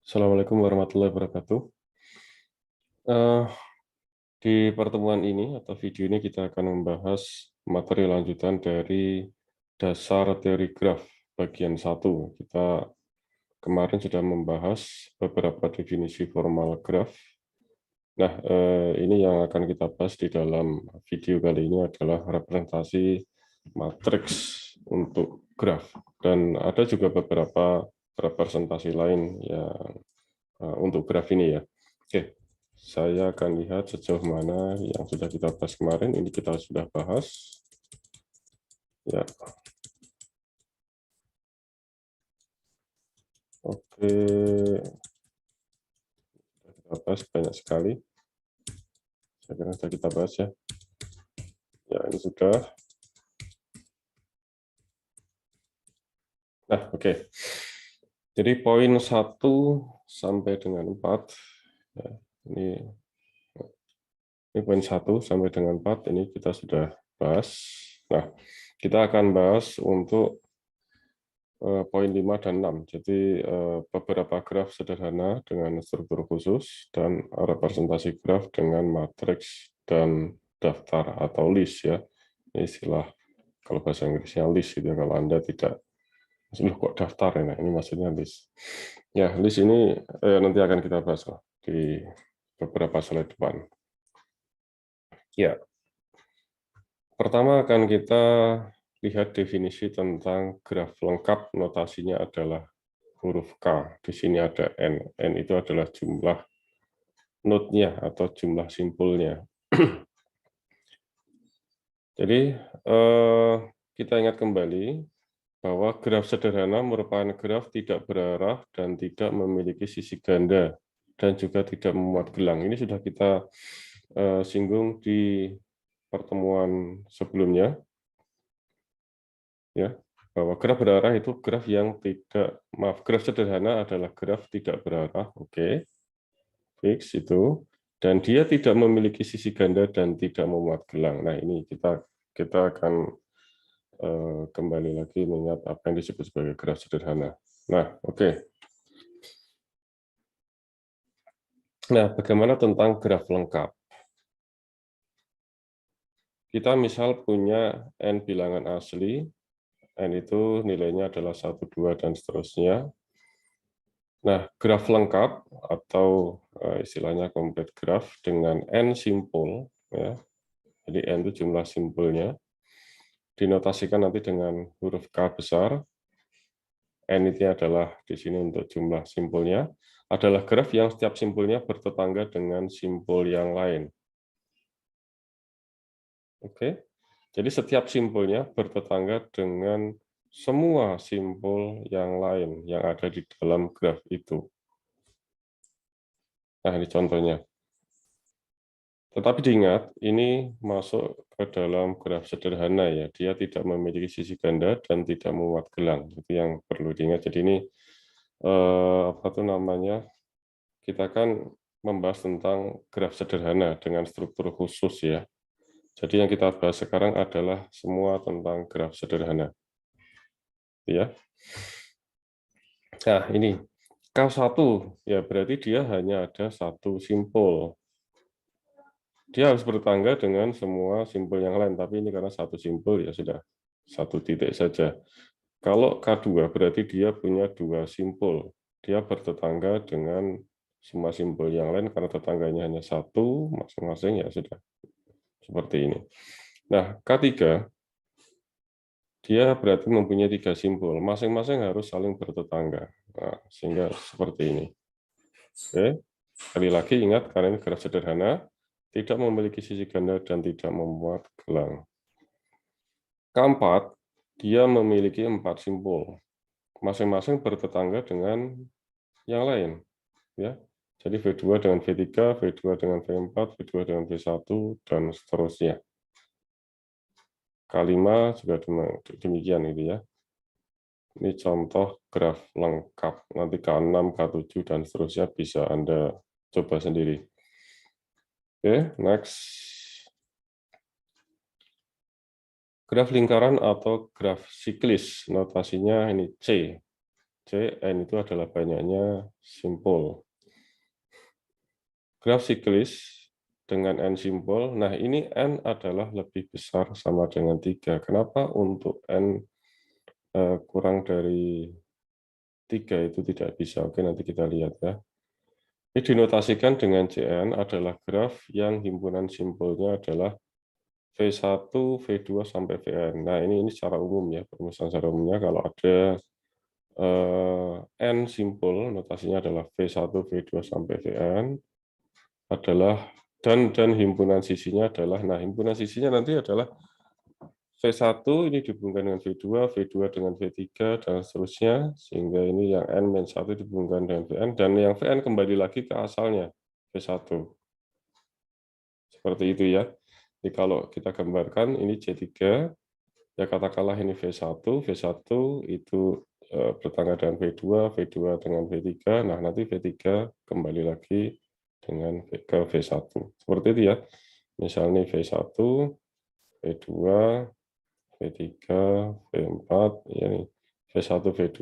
Assalamualaikum warahmatullahi wabarakatuh. Eh, di pertemuan ini atau video ini kita akan membahas materi lanjutan dari dasar teori graf bagian 1. Kita kemarin sudah membahas beberapa definisi formal graf. Nah, ini yang akan kita bahas di dalam video kali ini adalah representasi matriks untuk graf. Dan ada juga beberapa representasi lain yang untuk graf ini ya. Oke, saya akan lihat sejauh mana yang sudah kita bahas kemarin. Ini kita sudah bahas. Ya, oke, kita bahas banyak sekali. Saya kira sudah kita bahas ya. Ya, ini sudah. Nah, oke. Jadi poin 1 sampai dengan 4. Ya, ini poin 1 sampai dengan 4 ini kita sudah bahas. Nah, kita akan bahas untuk poin 5 dan 6. Jadi beberapa graf sederhana dengan struktur khusus dan representasi graf dengan matriks dan daftar atau list ya. Ini istilah kalau bahasa Inggrisnya list gitu ya, kalau Anda tidak kok daftar ya. Nah, ini maksudnya list. Ya, list ini nanti akan kita bahas di beberapa slide depan. Ya. Pertama akan kita lihat definisi tentang graf lengkap, notasinya adalah huruf K. Di sini ada N. N itu adalah jumlah node-nya atau jumlah simpulnya. Jadi kita ingat kembali bahwa graf sederhana merupakan graf tidak berarah dan tidak memiliki sisi ganda dan juga tidak memuat gelang. Ini sudah kita singgung di pertemuan sebelumnya, ya, bahwa graf berarah itu graf yang tidak, graf sederhana adalah graf tidak berarah, oke. Fix itu, dan dia tidak memiliki sisi ganda dan tidak memuat gelang. Nah, ini kita akan kembali lagi mengingat apa yang disebut sebagai graf sederhana. Nah, oke. Nah, bagaimana tentang graf lengkap? Kita misal punya n bilangan asli, n itu nilainya adalah 1, 2, dan seterusnya. Nah, graf lengkap atau istilahnya complete graph dengan n simpul, ya. Jadi n itu jumlah simpulnya, dinotasikan nanti dengan huruf K besar. N itu adalah di sini untuk jumlah simpulnya, adalah graf yang setiap simpulnya bertetangga dengan simpul yang lain. Oke, jadi setiap simpulnya bertetangga dengan semua simpul yang lain yang ada di dalam graf itu. Nah, ini contohnya. Tetapi diingat, ini masuk ke dalam graf sederhana ya. Dia tidak memiliki sisi ganda dan tidak memuat gelang. Itu yang perlu diingat. Jadi ini apa tuh namanya? Kita kan membahas tentang graf sederhana dengan struktur khusus ya. Jadi yang kita bahas sekarang adalah semua tentang graf sederhana. Ya. Nah, ini K1 ya berarti dia hanya ada satu simpul. Dia harus bertangga dengan semua simpul yang lain, tapi ini karena satu simpul ya sudah satu titik saja. Kalau K2 berarti dia punya dua simpul. Dia bertetangga dengan semua simpul yang lain karena tetangganya hanya satu masing-masing ya sudah seperti ini. Nah, K3 dia berarti mempunyai tiga simpul, masing-masing harus saling bertetangga. Nah, sehingga seperti ini. Oke, sekali lagi ingat karena ini graf sederhana, tidak memiliki sisi ganda dan tidak memuat gelang. Keempat, dia memiliki 4 simpul, masing-masing bertetangga dengan yang lain. Ya, jadi V2 dengan V3, V2 dengan V4, V2 dengan V1, dan seterusnya. K5 juga demikian gitu ya. Ini contoh graf lengkap. Nanti K6, K7, dan seterusnya bisa Anda coba sendiri. Oke, next. Graf lingkaran atau graf siklis, notasinya ini C. Cn itu adalah banyaknya simpul. Graf siklis dengan n simpul, nah ini n adalah lebih besar sama dengan 3. Kenapa untuk n kurang dari 3 itu tidak bisa? Oke, nanti kita lihat ya. Ini dinotasikan dengan Cn adalah graf yang himpunan simpulnya adalah V1, V2, sampai Vn. Nah, ini secara umum ya, perumusan secara umumnya kalau ada n simpul, notasinya adalah V1, V2, sampai Vn, adalah dan himpunan sisinya adalah, nah himpunan sisinya nanti adalah V1 ini dihubungkan dengan V2, V2 dengan V3, dan seterusnya, sehingga ini yang N-1 dihubungkan dengan Vn, dan yang Vn kembali lagi ke asalnya, V1. Seperti itu ya. Jadi kalau kita gambarkan, ini C3, ya katakanlah ini V1, V1 itu bertangga dengan V2, V2 dengan V3, nah nanti V3 kembali lagi dengan ke V1. Seperti itu ya. Misalnya V1, V2, V3, V4, ya nih. V1, V2,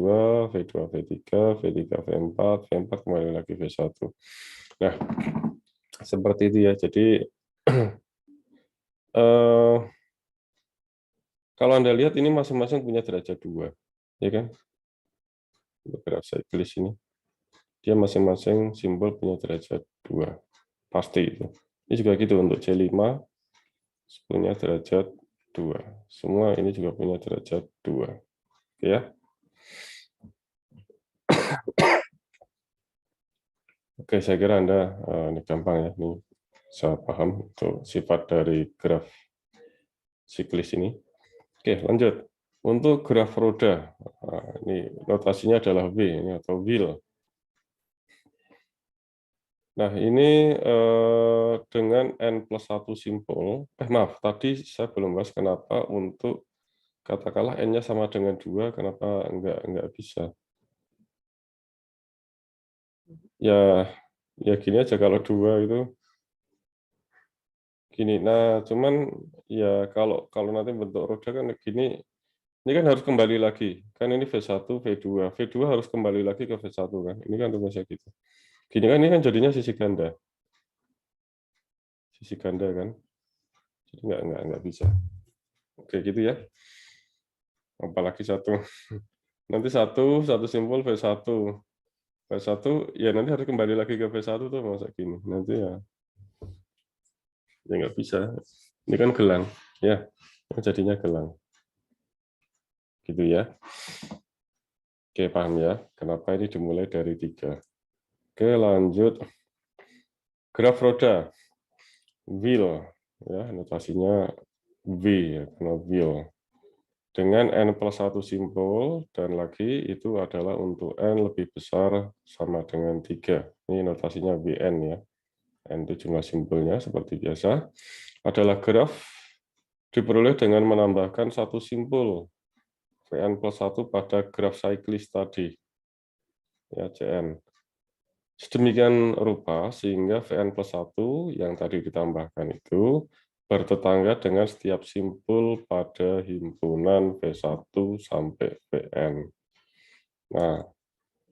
V2, V3, V3, V4, V4 kembali lagi V1. Nah, seperti itu ya. Jadi kalau Anda lihat ini masing-masing punya derajat 2, ya kan? Graf siklis ini. Dia masing-masing simbol punya derajat 2. Pasti itu. Ini juga gitu untuk C5 punya derajat 2. Semua ini juga punya derajat 2. Oke ya. Oke, saya kira Anda ini gampang ya. Ini saya paham untuk sifat dari graf siklis ini. Oke, lanjut. Untuk graf roda, ini notasinya adalah W ini atau wheel. Nah, ini dengan n+1 simpul, maaf, tadi saya belum bahas kenapa untuk katakanlah n-nya sama dengan 2, kenapa enggak bisa. Ya, ya gini aja kalau 2 itu gini. Nah, cuman ya kalau nanti bentuk roda kan gini, ini kan harus kembali lagi. Kan ini V1, V2. V2 harus kembali lagi ke V1 kan. Ini kan rumusnya gitu. Gini kan, ini kan jadinya sisi ganda. Sisi ganda kan. Jadi enggak bisa. Oke, gitu ya. Apalagi satu. Nanti satu simpul V1. V1 ya nanti harus kembali lagi ke V1 tuh masa gini. Nanti ya nggak bisa. Ini kan gelang. Ya, jadinya gelang. Gitu ya. Oke, paham ya. Kenapa ini dimulai dari 3. Oke, lanjut. Graf roda. Wheel. Ya, notasinya W ya, karena wheel. Dengan n+1 simpul, dan lagi itu adalah untuk n lebih besar sama dengan 3. Ini notasinya Wn ya. N itu jumlah simpulnya seperti biasa. Adalah graf diperoleh dengan menambahkan satu simpul Vn+1 pada graf siklis tadi. Ya, Cn. Sedemikian rupa sehingga Vn+1 yang tadi ditambahkan itu bertetangga dengan setiap simpul pada himpunan V1 sampai Vn. Nah,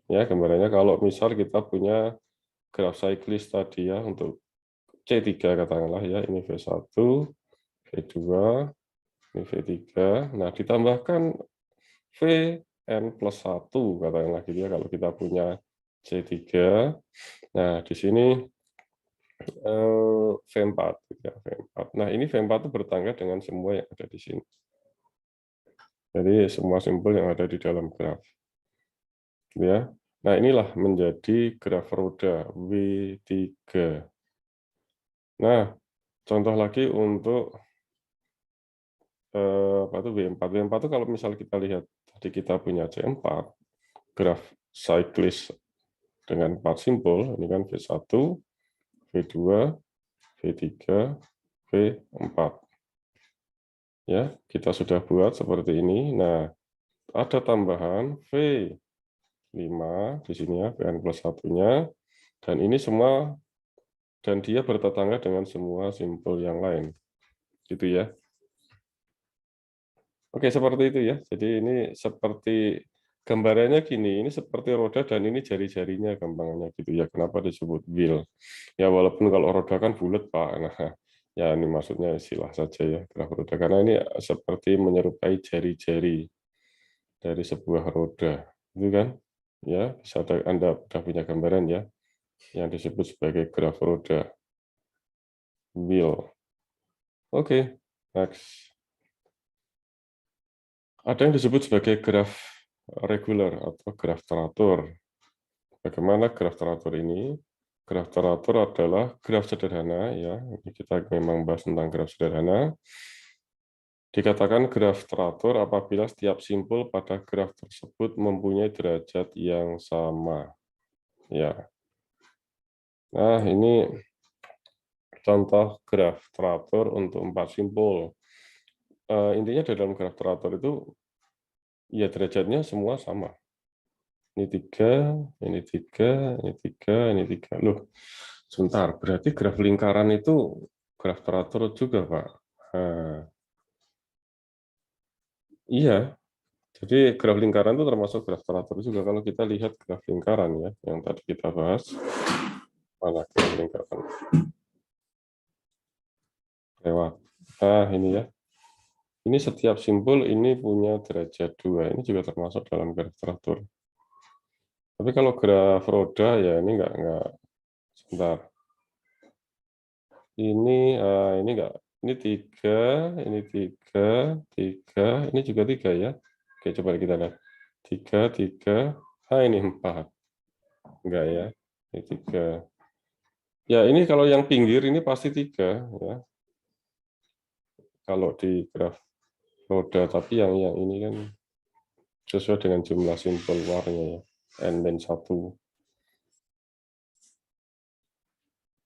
ya gambarannya kalau misal kita punya graf siklis tadi ya untuk C3 katakanlah ya, ini V1, V2, ini V3. Nah, ditambahkan Vn+1 katakanlah gitu ya kalau kita punya C3. Nah, di sini V4 gitu ya, V4. Nah, ini V4 itu bertangga dengan semua yang ada di sini. Jadi semua simpul yang ada di dalam graf. Ya. Nah, inilah menjadi graf roda W3. Nah, contoh lagi untuk apa itu W4. W4 itu kalau misal kita lihat tadi kita punya C4, graf siklis dengan 4 simpul, ini kan V1, V2, V3, V4. Ya, kita sudah buat seperti ini. Nah, ada tambahan V5 di sini ya, Vn+1-nya, dan ini semua, dan dia bertetangga dengan semua simpul yang lain. Gitu ya. Oke, seperti itu ya. Jadi ini seperti Gambarannya gini, ini seperti roda dan ini jari-jarinya gampangannya gitu ya. Kenapa disebut wheel? Ya walaupun kalau roda kan bulat, Pak. Nah, ya ini maksudnya istilah saja ya, graf roda. Karena ini seperti menyerupai jari-jari dari sebuah roda. Itu kan? Ya, bisa Anda sudah punya gambaran ya, yang disebut sebagai graf roda, wheel. Oke, next. Ada yang disebut sebagai graf regular atau graf teratur. Bagaimana graf teratur ini? Graf teratur adalah graf sederhana, ya. Ini kita memang bahas tentang graf sederhana. Dikatakan graf teratur apabila setiap simpul pada graf tersebut mempunyai derajat yang sama. Ya. Nah, ini contoh graf teratur untuk 4 simpul. Intinya dalam graf teratur itu, ya derajatnya semua sama. Ini 3, ini 3, ini 3, ini 3. Loh, sebentar, berarti graf lingkaran itu graf teratur juga, Pak? Nah, iya, jadi graf lingkaran itu termasuk graf teratur juga. Kalau kita lihat graf lingkaran ya, yang tadi kita bahas, mana graf lingkaran? Lewat. Nah, ini ya. Ini setiap simpul ini punya derajat 2. Ini juga termasuk dalam graf teratur. Tapi kalau graf roda ya ini enggak. Sebentar. Ini enggak. Ini 3, ini 3, 3, ini juga 3 ya. Oke, coba kita lihat. 3, 3. Ini 4. Enggak ya. Ini 3. Ya, ini kalau yang pinggir ini pasti 3 ya. Kalau di graf roda, tapi yang ini kan sesuai dengan jumlah simpul warnanya ya. N-1.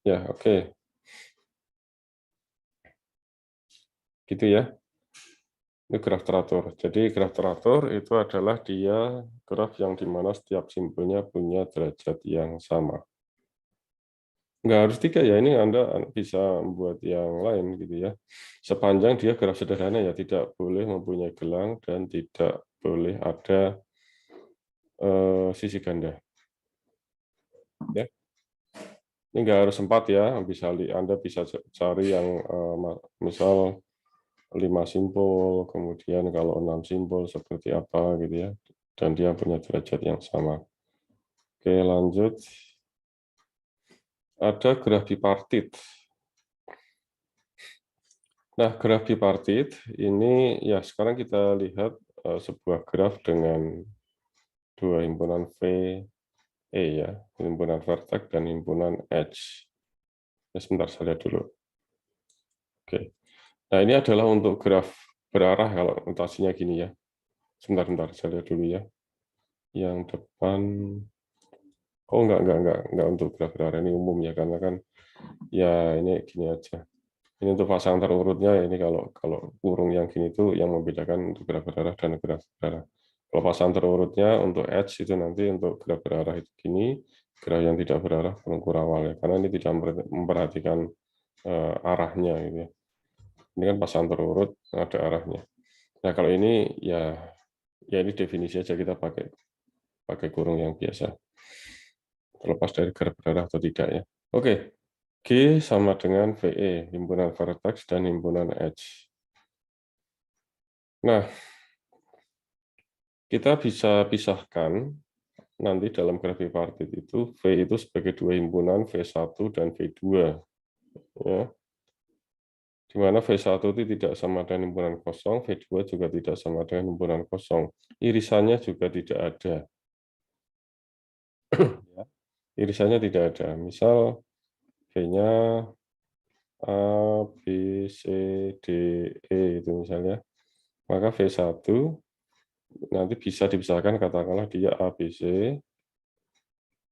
Ya, oke. Gitu ya. Ini graf teratur. Jadi graf teratur itu adalah dia graf yang dimana setiap simpulnya punya derajat yang sama. Nggak harus 3 ya, ini Anda bisa membuat yang lain gitu ya. Sepanjang dia graf sederhana ya, tidak boleh mempunyai gelang dan tidak boleh ada sisi ganda. Ya. Ini nggak harus 4 ya, Anda bisa cari yang misal 5 simpul, kemudian kalau 6 simpul seperti apa gitu ya, dan dia punya derajat yang sama. Oke, lanjut. Ada graf bipartit. Nah, graf bipartit ini ya sekarang kita lihat sebuah graf dengan 2 himpunan VE ya, himpunan vertex dan himpunan edge. Ya, sebentar saya lihat dulu. Oke. Nah, ini adalah untuk graf berarah kalau notasinya gini ya. Sebentar, saya lihat dulu ya. Yang depan, oh enggak untuk graf berarah, ini umum ya, karena kan ya ini gini aja. Ini untuk pasang terurutnya, ini kalau kurung yang gini itu yang membedakan untuk graf berarah dan graf berarah. Kalau pasang terurutnya untuk edge itu nanti untuk graf berarah itu gini, graf yang tidak berarah kurang awal ya, karena ini tidak memperhatikan arahnya gitu ya. Ini kan pasang terurut ada arahnya. Nah, kalau ini ya ini definisi aja, kita pakai kurung yang biasa. Terlepas dari graf berarah atau tidak ya. Oke. G sama dengan VE, himpunan vertex dan himpunan edge. Nah, kita bisa pisahkan nanti dalam graf bipartit itu V itu sebagai 2 himpunan V1 dan V2. Ya. Di mana V1 itu tidak sama dengan himpunan kosong, V2 juga tidak sama dengan himpunan kosong. Irisannya juga tidak ada. Irisannya tidak ada. Misal V-nya A, B, C, D, E itu misalnya. Maka V1 nanti bisa dipisahkan, katakanlah dia A, B, C,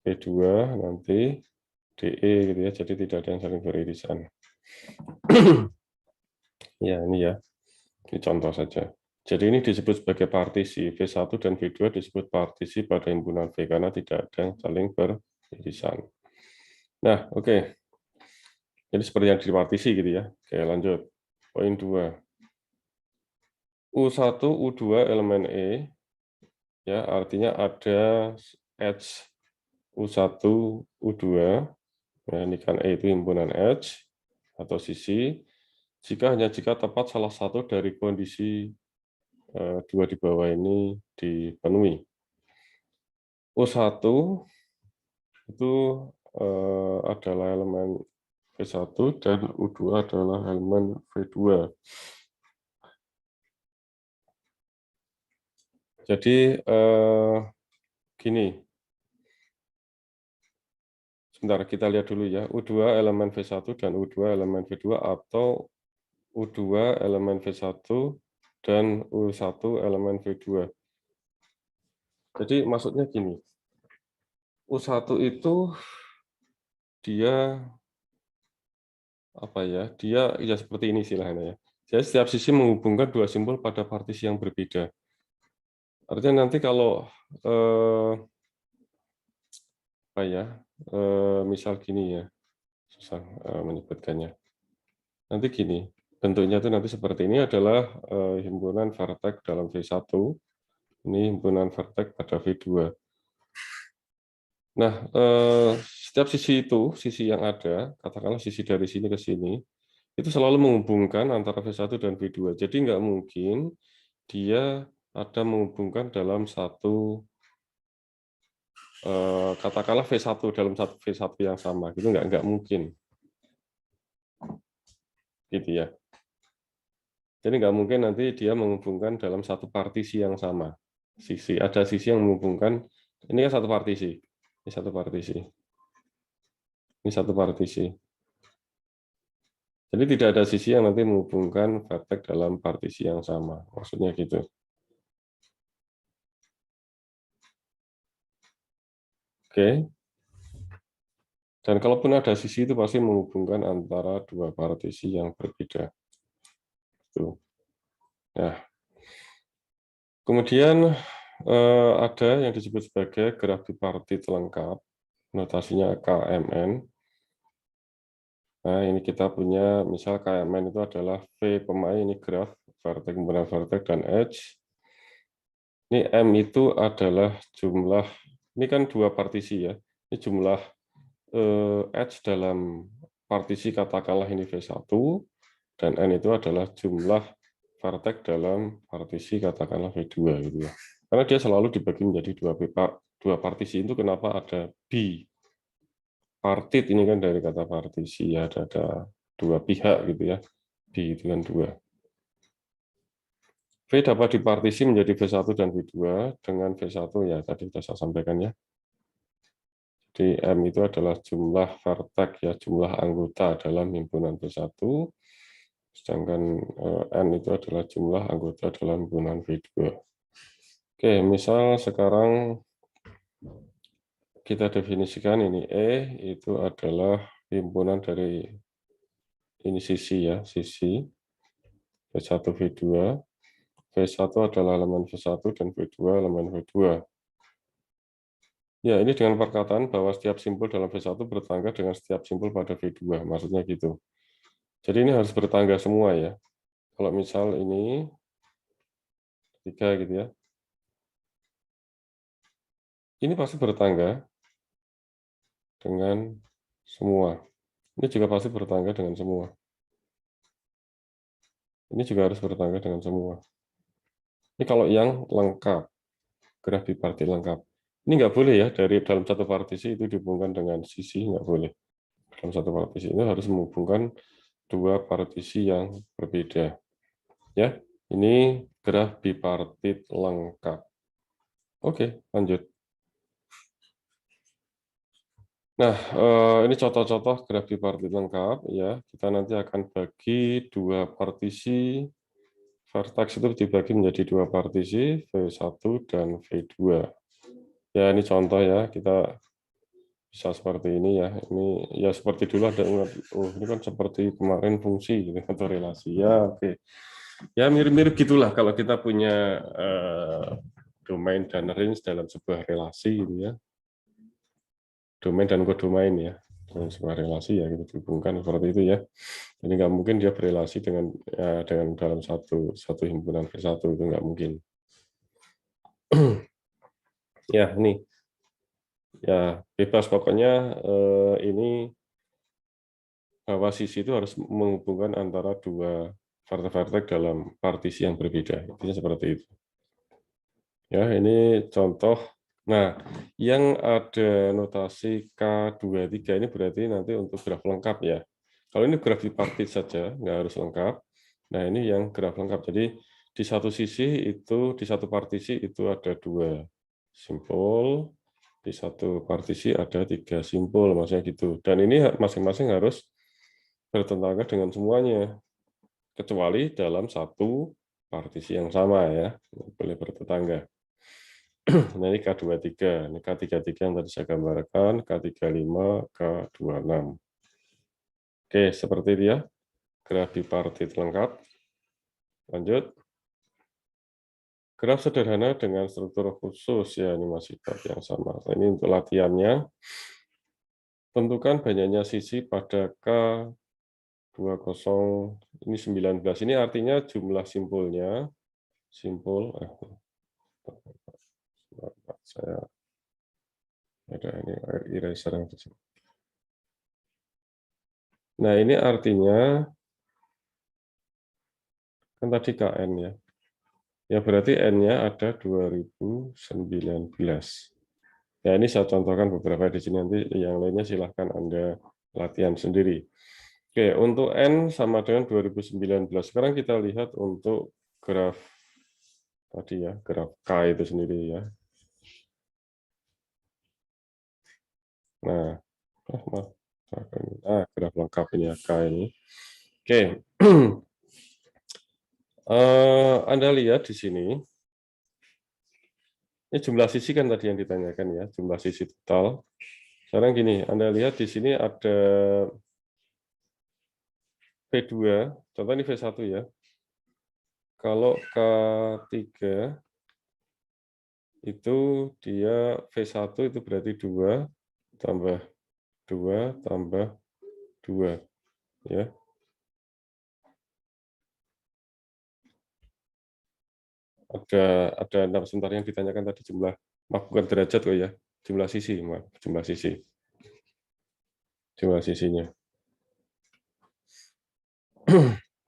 V2 nanti DE gitu ya. Jadi tidak ada yang saling beririsan. Ya, ini ya. Ini contoh saja. Jadi ini disebut sebagai partisi. V1 dan V2 disebut partisi pada himpunan V karena tidak ada yang saling beririsan. Nah, oke. Jadi seperti yang dipartisi gitu ya. Oke, lanjut. Poin 2. U1, U2 elemen E Ya, artinya ada edge U1, U2. Ya, ini kan E itu himpunan edge atau sisi. Jika tepat salah satu dari kondisi dua di bawah ini dipenuhi. U1 itu adalah elemen V1 dan U2 adalah elemen V2. Jadi gini, sebentar kita lihat dulu ya, U2 elemen V1 dan U2 elemen V2 atau U2 elemen V1 dan U1 elemen V2. Jadi maksudnya gini, U1 itu dia apa ya? Dia ya seperti ini istilahnya ya. Jadi setiap sisi menghubungkan dua simbol pada partisi yang berbeda. Artinya nanti kalau apa ya? Misal gini ya, susah menyebutkannya. Nanti gini, bentuknya itu nanti seperti ini adalah himpunan vertex dalam V1. Ini himpunan vertex pada V2. Nah, setiap sisi itu, sisi yang ada, katakanlah sisi dari sini ke sini, itu selalu menghubungkan antara V1 dan V2. Jadi nggak mungkin dia ada menghubungkan dalam satu, katakanlah V1 dalam satu V1 yang sama. Gitu nggak mungkin. Gitu ya. Jadi nggak mungkin nanti dia menghubungkan dalam satu partisi yang sama. Ada sisi yang menghubungkan, ini kan satu partisi. Ini satu partisi. Ini satu partisi. Jadi tidak ada sisi yang nanti menghubungkan vertex dalam partisi yang sama. Maksudnya gitu. Oke. Dan kalaupun ada sisi itu pasti menghubungkan antara dua partisi yang berbeda. Tuh. Nah, kemudian ada yang disebut sebagai graf bipartit lengkap, notasinya KMN. Nah, ini kita punya, misal KMN itu adalah V, ini graf, vertex, himpunan vertex, dan edge. Ini M itu adalah jumlah, ini kan dua partisi ya, ini jumlah edge dalam partisi katakanlah ini V1, dan N itu adalah jumlah vertex dalam partisi katakanlah V2 gitu ya. Karena dia selalu dibagi menjadi dua partisi itu kenapa ada bi partit ini kan dari kata partisi ya, ada dua pihak gitu ya. Bi itu kan dua. V dapat dipartisi menjadi V1 dan V2 dengan V1 ya tadi sudah saya sampaikan ya. Di M itu adalah jumlah vertex ya, jumlah anggota dalam himpunan V1, sedangkan N itu adalah jumlah anggota dalam himpunan V2. Oke, misal sekarang kita definisikan ini E itu adalah himpunan dari ini sisi ya, sisi V1 V2. V1 adalah elemen V1 dan V2 elemen V2. Ya, ini dengan perkataan bahwa setiap simbol dalam V1 bertangga dengan setiap simbol pada V2, maksudnya gitu. Jadi ini harus bertangga semua ya. Kalau misal ini 3 gitu ya. Ini pasti bertangga dengan semua. Ini juga pasti bertangga dengan semua. Ini juga harus bertangga dengan semua. Ini kalau yang lengkap, graf bipartit lengkap. Ini nggak boleh ya, dari dalam satu partisi itu dihubungkan dengan sisi, nggak boleh. Dalam satu partisi itu harus menghubungkan dua partisi yang berbeda. Ya, ini graf bipartit lengkap. Oke, lanjut. Nah, ini contoh-contoh graf bipartit lengkap ya. Kita nanti akan bagi dua partisi. Vertex itu dibagi menjadi dua partisi, V1 dan V2. Ya, ini contoh ya, kita bisa seperti ini ya. Ini ya seperti dulu ada ini kan seperti kemarin fungsi gitu atau relasi. Ya, oke. Ya mirip-mirip gitulah kalau kita punya domain dan range dalam sebuah relasi gitu ya. Domain dan kodomain ya. Dalam sebuah relasi ya kita hubungkan seperti itu ya. Jadi nggak mungkin dia berelasi dengan dengan dalam satu himpunan V1 itu nggak mungkin. Ya, ini. Ya, bebas pokoknya ini bahwa sisi itu harus menghubungkan antara dua vertex dalam partisi yang berbeda. Intinya seperti itu. Ya, ini contoh. Nah, yang ada notasi K23 ini berarti nanti untuk graf lengkap ya. Kalau ini graf bipartit saja, nggak harus lengkap. Nah, ini yang graf lengkap. Jadi di satu sisi itu, di satu partisi itu ada dua simpul, di satu partisi ada tiga simpul, maksudnya gitu. Dan ini masing-masing harus bertetangga dengan semuanya, kecuali dalam satu partisi yang sama ya, boleh bertetangga. Nah, ini K23, ini K33 yang tadi saya gambarkan, K35, K26. Oke, seperti dia, graf bipartit lengkap. Lanjut. Graf sederhana dengan struktur khusus, ya ini masih graf yang sama. Nah, ini untuk latihannya. Tentukan banyaknya sisi pada K20, ini 19. Ini artinya jumlah simpulnya, simpul, saya ada ini eraser yang di sini. Nah, ini artinya kan tadi KN ya. Ya berarti N-nya ada 2019. Ya ini saya contohkan beberapa di sini, nanti yang lainnya silahkan Anda latihan sendiri. Oke, untuk N sama dengan 2019. Sekarang kita lihat untuk graf tadi ya, graf K itu sendiri ya. Nah, graf lengkap ini ya, K ini. Oke. Anda lihat di sini, ini jumlah sisi kan tadi yang ditanyakan ya, jumlah sisi total. Sekarang gini, Anda lihat di sini ada V2, contoh ini V1 ya. Kalau K3 itu dia V1 itu berarti 2 tambah 2 tambah 2 ya. Ada sebentar yang ditanyakan tadi jumlah, maaf bukan derajat kok ya, jumlah sisi, maaf, jumlah sisinya.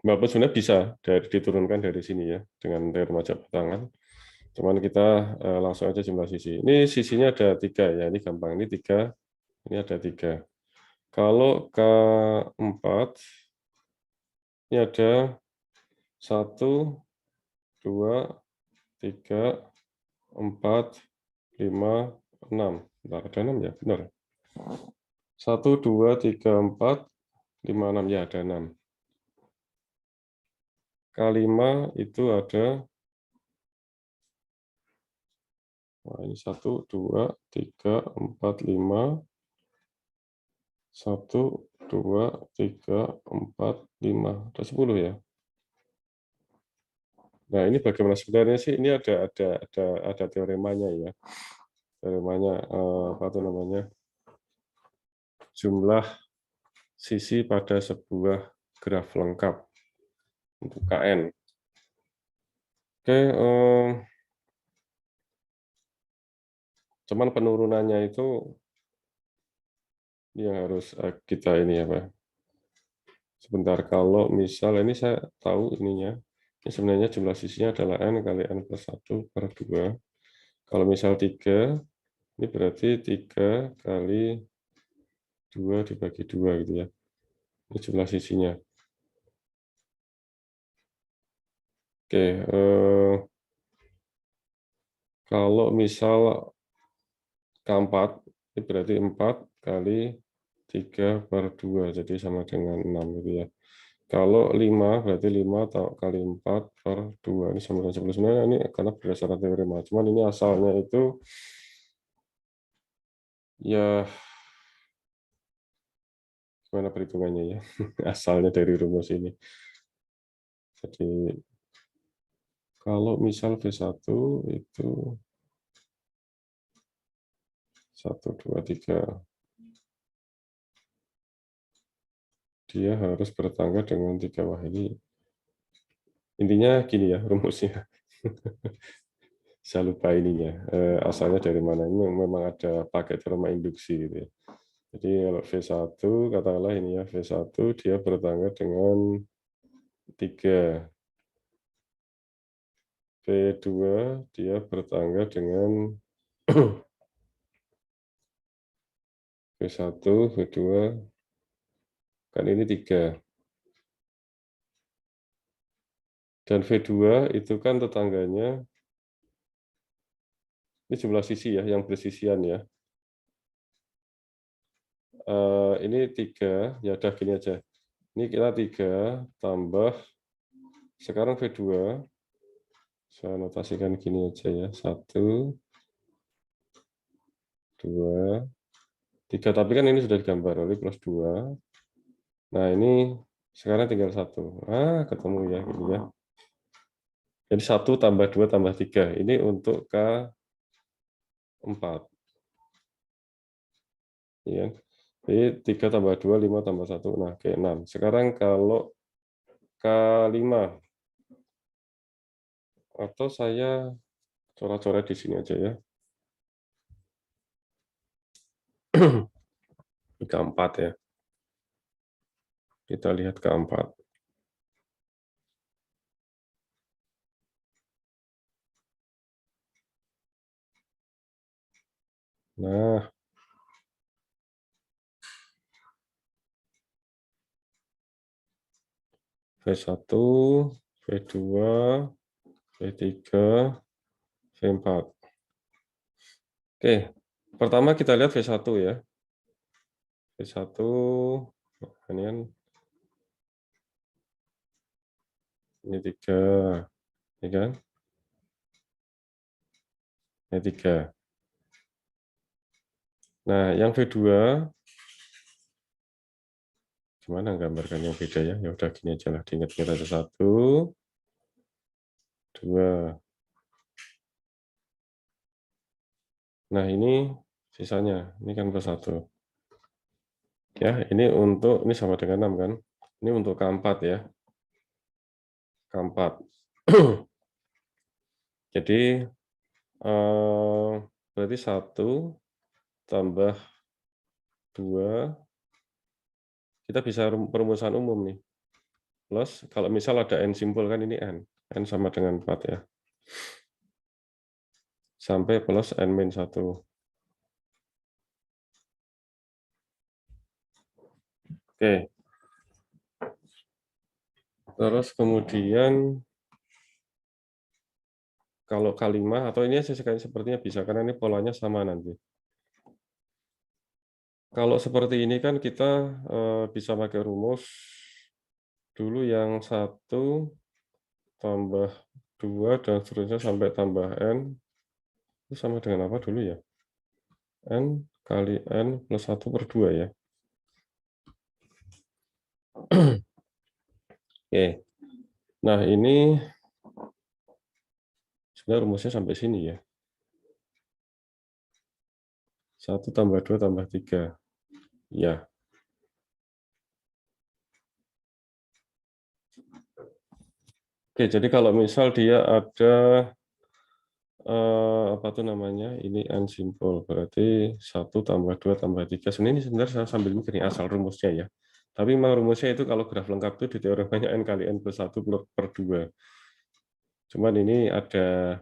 Walaupun sebenarnya bisa diturunkan dari sini ya dengan teorema jabat tangan. Cuman kita langsung aja jumlah sisi. Ini sisinya ada 3 ya, ini gampang. Ini 3, ini ada 3. Kalau K4 ini ada 1, 2, 3, 4, 5, 6. Bentar, ada 6 ya, benar. 1, 2, 3, 4, 5, 6 ya, ada 6. K5 itu ada, nah ini 1, 2, 3, 4, 5, 1, 2, 3, 4, 5, ada 10 ya. Nah, ini bagaimana sebenarnya sih? Ini ada teoremanya ya. Teoremanya apa tuh namanya? Jumlah sisi pada sebuah graf lengkap untuk KN. Oke, cuman penurunannya itu yang harus kita ini apa? Sebentar, kalau misal ini saya tahu ininya, ini sebenarnya jumlah sisinya adalah N kali N plus 1 per 2. Kalau misal 3, ini berarti 3 kali 2 dibagi 2 gitu ya. Ini jumlah sisinya. Oke, kalau misal K4, ini berarti 4 kali 3 per 2, jadi sama dengan 6 gitu ya. Kalau 5, berarti 5 kali 4 per 2, ini sama dengan 11. Sebenarnya ini karena berdasarkan teorema, cuman ini asalnya itu, ya gimana perhitungannya ya, asalnya dari rumus ini. Jadi, kalau misal V1 itu 1, 2, 3, dia harus bertangga dengan 3. Wah, ini intinya gini ya rumusnya. Saya lupa ininya, asalnya dari mana. Ini memang ada pakai teorema induksi gitu ya. Jadi kalau V1, katakanlah ini ya, V1 dia bertangga dengan 3. V2 dia bertangga dengan V1, V2, kan ini 3. Dan V2 itu kan tetangganya, ini jumlah sisi ya, yang bersisian ya. Ini 3, ya udah gini aja. Ini kita 3 tambah, sekarang V2, saya notasikan gini aja ya, 1, 2, 3, tapi kan ini sudah digambar, oleh plus 2. Nah ini sekarang tinggal 1. Ketemu ya, gitu ya. Jadi 1 tambah 2 tambah 3, ini untuk K4. Ya. Jadi 3 tambah 2, 5 tambah 1, nah K6. Sekarang kalau K5, atau saya coret-coret di sini aja ya. K4 ya. Kita lihat K4. Nah, V1, V2, V3, V4. Oke, pertama kita lihat V1 ya. V1, ini kan, ini 3, ini kan, ini 3. Nah, yang V2, gimana gambarkan yang beda ya? Ya udah gini aja lah, diingat-ingat aja. 1, 2. Nah, ini sisanya, ini kan plus 1. Ya, ini sama dengan 6 kan? Ini untuk K4 ya. K4. Jadi berarti 1 tambah 2, kita bisa perumusan umum nih. Plus, kalau misal ada N simpul kan ini N. N sama dengan 4 ya. Sampai plus N-1. Oke. Terus kemudian kalau K5, atau ini sepertinya bisa, karena ini polanya sama nanti. Kalau seperti ini kan kita bisa pakai rumus dulu yang 1 tambah 2 dan seterusnya sampai tambah N. Itu sama dengan apa dulu ya? N kali N plus 1 per 2 ya. Oke. Nah, ini sebenarnya rumusnya sampai sini ya. 1 tambah 2 tambah 3. Ya. Oke, jadi kalau misal dia ada apa tuh namanya? Ini N simpul, berarti 1 tambah 2 tambah 3. Sebenarnya saya sambil mikir nih asal rumusnya ya. Tapi memang rumusnya itu kalau graf lengkap itu di teoremanya N kali N plus 1 per 2. Cuman ini ada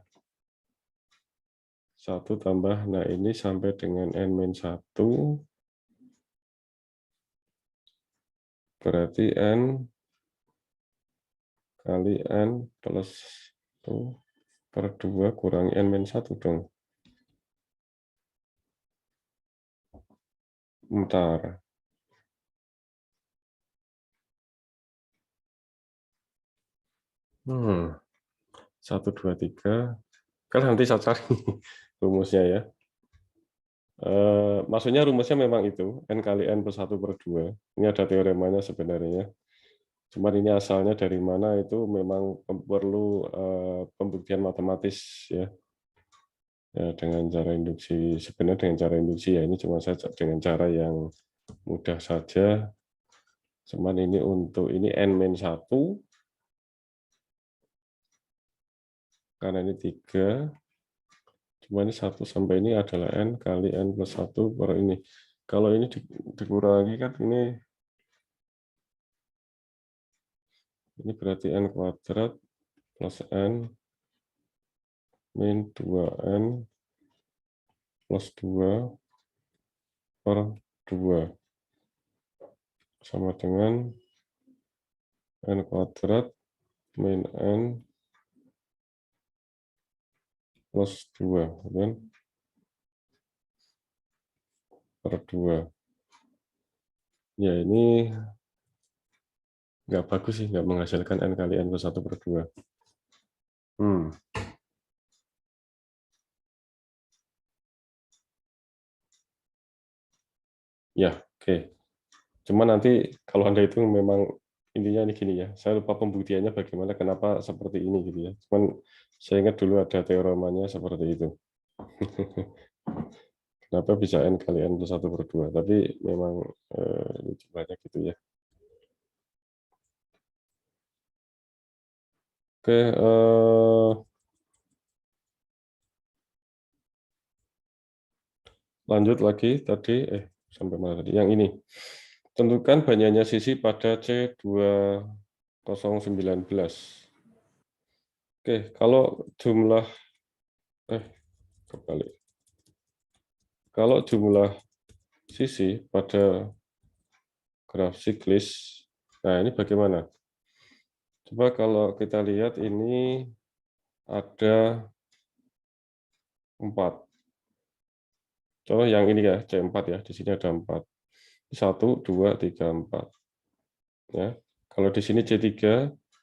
1 tambah, nah ini sampai dengan N-1, berarti N kali N plus 1 per 2 kurangi N-1 dong. Bentar. 1, 2, 3. Kan nanti saya cari rumusnya ya. Maksudnya rumusnya memang itu, N kali N plus 1 per 2. Ini ada teoremanya sebenarnya. Cuman ini asalnya dari mana itu memang perlu pembuktian matematis ya. Ya, dengan cara induksi, sebenarnya dengan cara induksi ya, ini cuma saja dengan cara yang mudah saja. Cuman ini untuk ini N-1, karena ini 3, Cuma ini 1 sampai ini adalah N kali N plus 1 per ini. Kalau ini dikurangi kan ini berarti N kuadrat plus N min 2N plus 2 per 2 sama dengan N kuadrat min N plus 2 kan? Per 2. Ya ini nggak bagus sih, nggak menghasilkan N kali N plus 1 per 2. Ya, oke. Cuma nanti kalau Anda itu memang intinya ini gini ya, saya lupa pembuktiannya bagaimana, kenapa seperti ini gitu ya. Cuman saya ingat dulu ada teoremanya seperti itu. Kenapa bisa N kali N plus 1 per 2, tapi memang lucu banyak gitu ya. Oke, lanjut lagi tadi, sampai mana tadi? Yang ini. Tentukan banyaknya sisi pada C2019. Oke, kalau jumlah kebalik. Kalau jumlah sisi pada graf siklis, nah ini bagaimana? Coba kalau kita lihat ini ada 4. Contoh yang ini ya, C4 ya, di sini ada 4. 1, 2, 3, 4. Ya. Kalau di sini C3,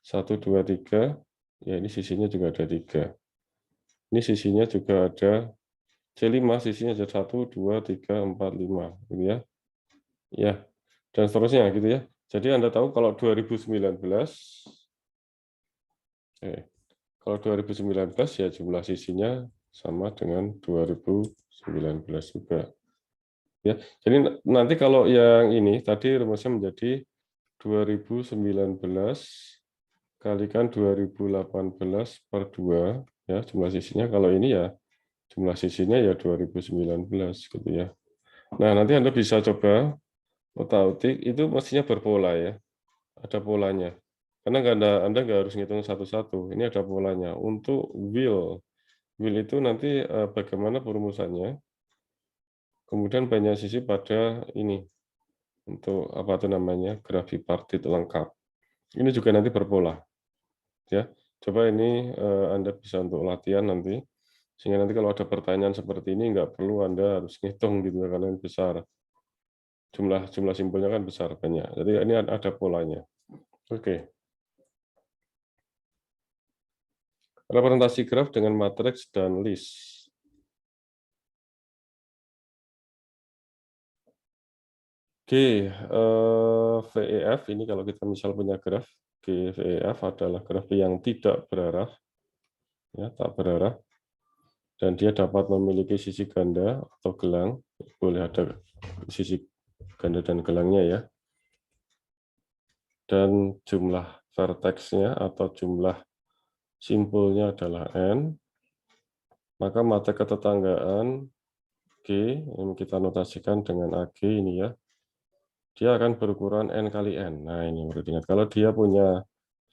1, 2, 3, ya ini sisinya juga ada 3. Ini sisinya juga ada C5, sisinya ada 1, 2, 3, 4, 5, gitu ya. Ya, dan seterusnya gitu ya. Jadi Anda tahu kalau 2019, kalau 2019 ya jumlah sisinya sama dengan 2019 juga. Ya, jadi nanti kalau yang ini tadi rumusnya menjadi 2019 kalikan 2018 per 2 ya jumlah sisinya. Kalau ini ya jumlah sisinya ya 2019 gitu ya. Nah, nanti Anda bisa coba otak-atik itu mestinya berpola ya. Ada polanya. Karena Anda nggak harus ngitung satu-satu. Ini ada polanya. Untuk will itu nanti bagaimana perumusannya. Kemudian banyak sisi pada ini untuk apa itu namanya graf bipartit lengkap. Ini juga nanti berpola, ya. Coba ini Anda bisa untuk latihan nanti, sehingga nanti kalau ada pertanyaan seperti ini nggak perlu Anda harus ngitung gitu karena ini besar. Jumlah simpelnya kan besar banyak. Jadi ini ada polanya. Oke. Representasi graf dengan matriks dan list. Oke, VEF ini kalau kita misal punya graf, VEF adalah graf yang tidak berarah, ya, tak berarah, dan dia dapat memiliki sisi ganda atau gelang, boleh ada sisi ganda dan gelangnya ya, dan jumlah vertex-nya atau jumlah simpulnya adalah N, maka mata ketetanggaan G, yang kita notasikan dengan AG ini ya, dia akan berukuran N kali N. Nah ini perlu diingat, kalau dia punya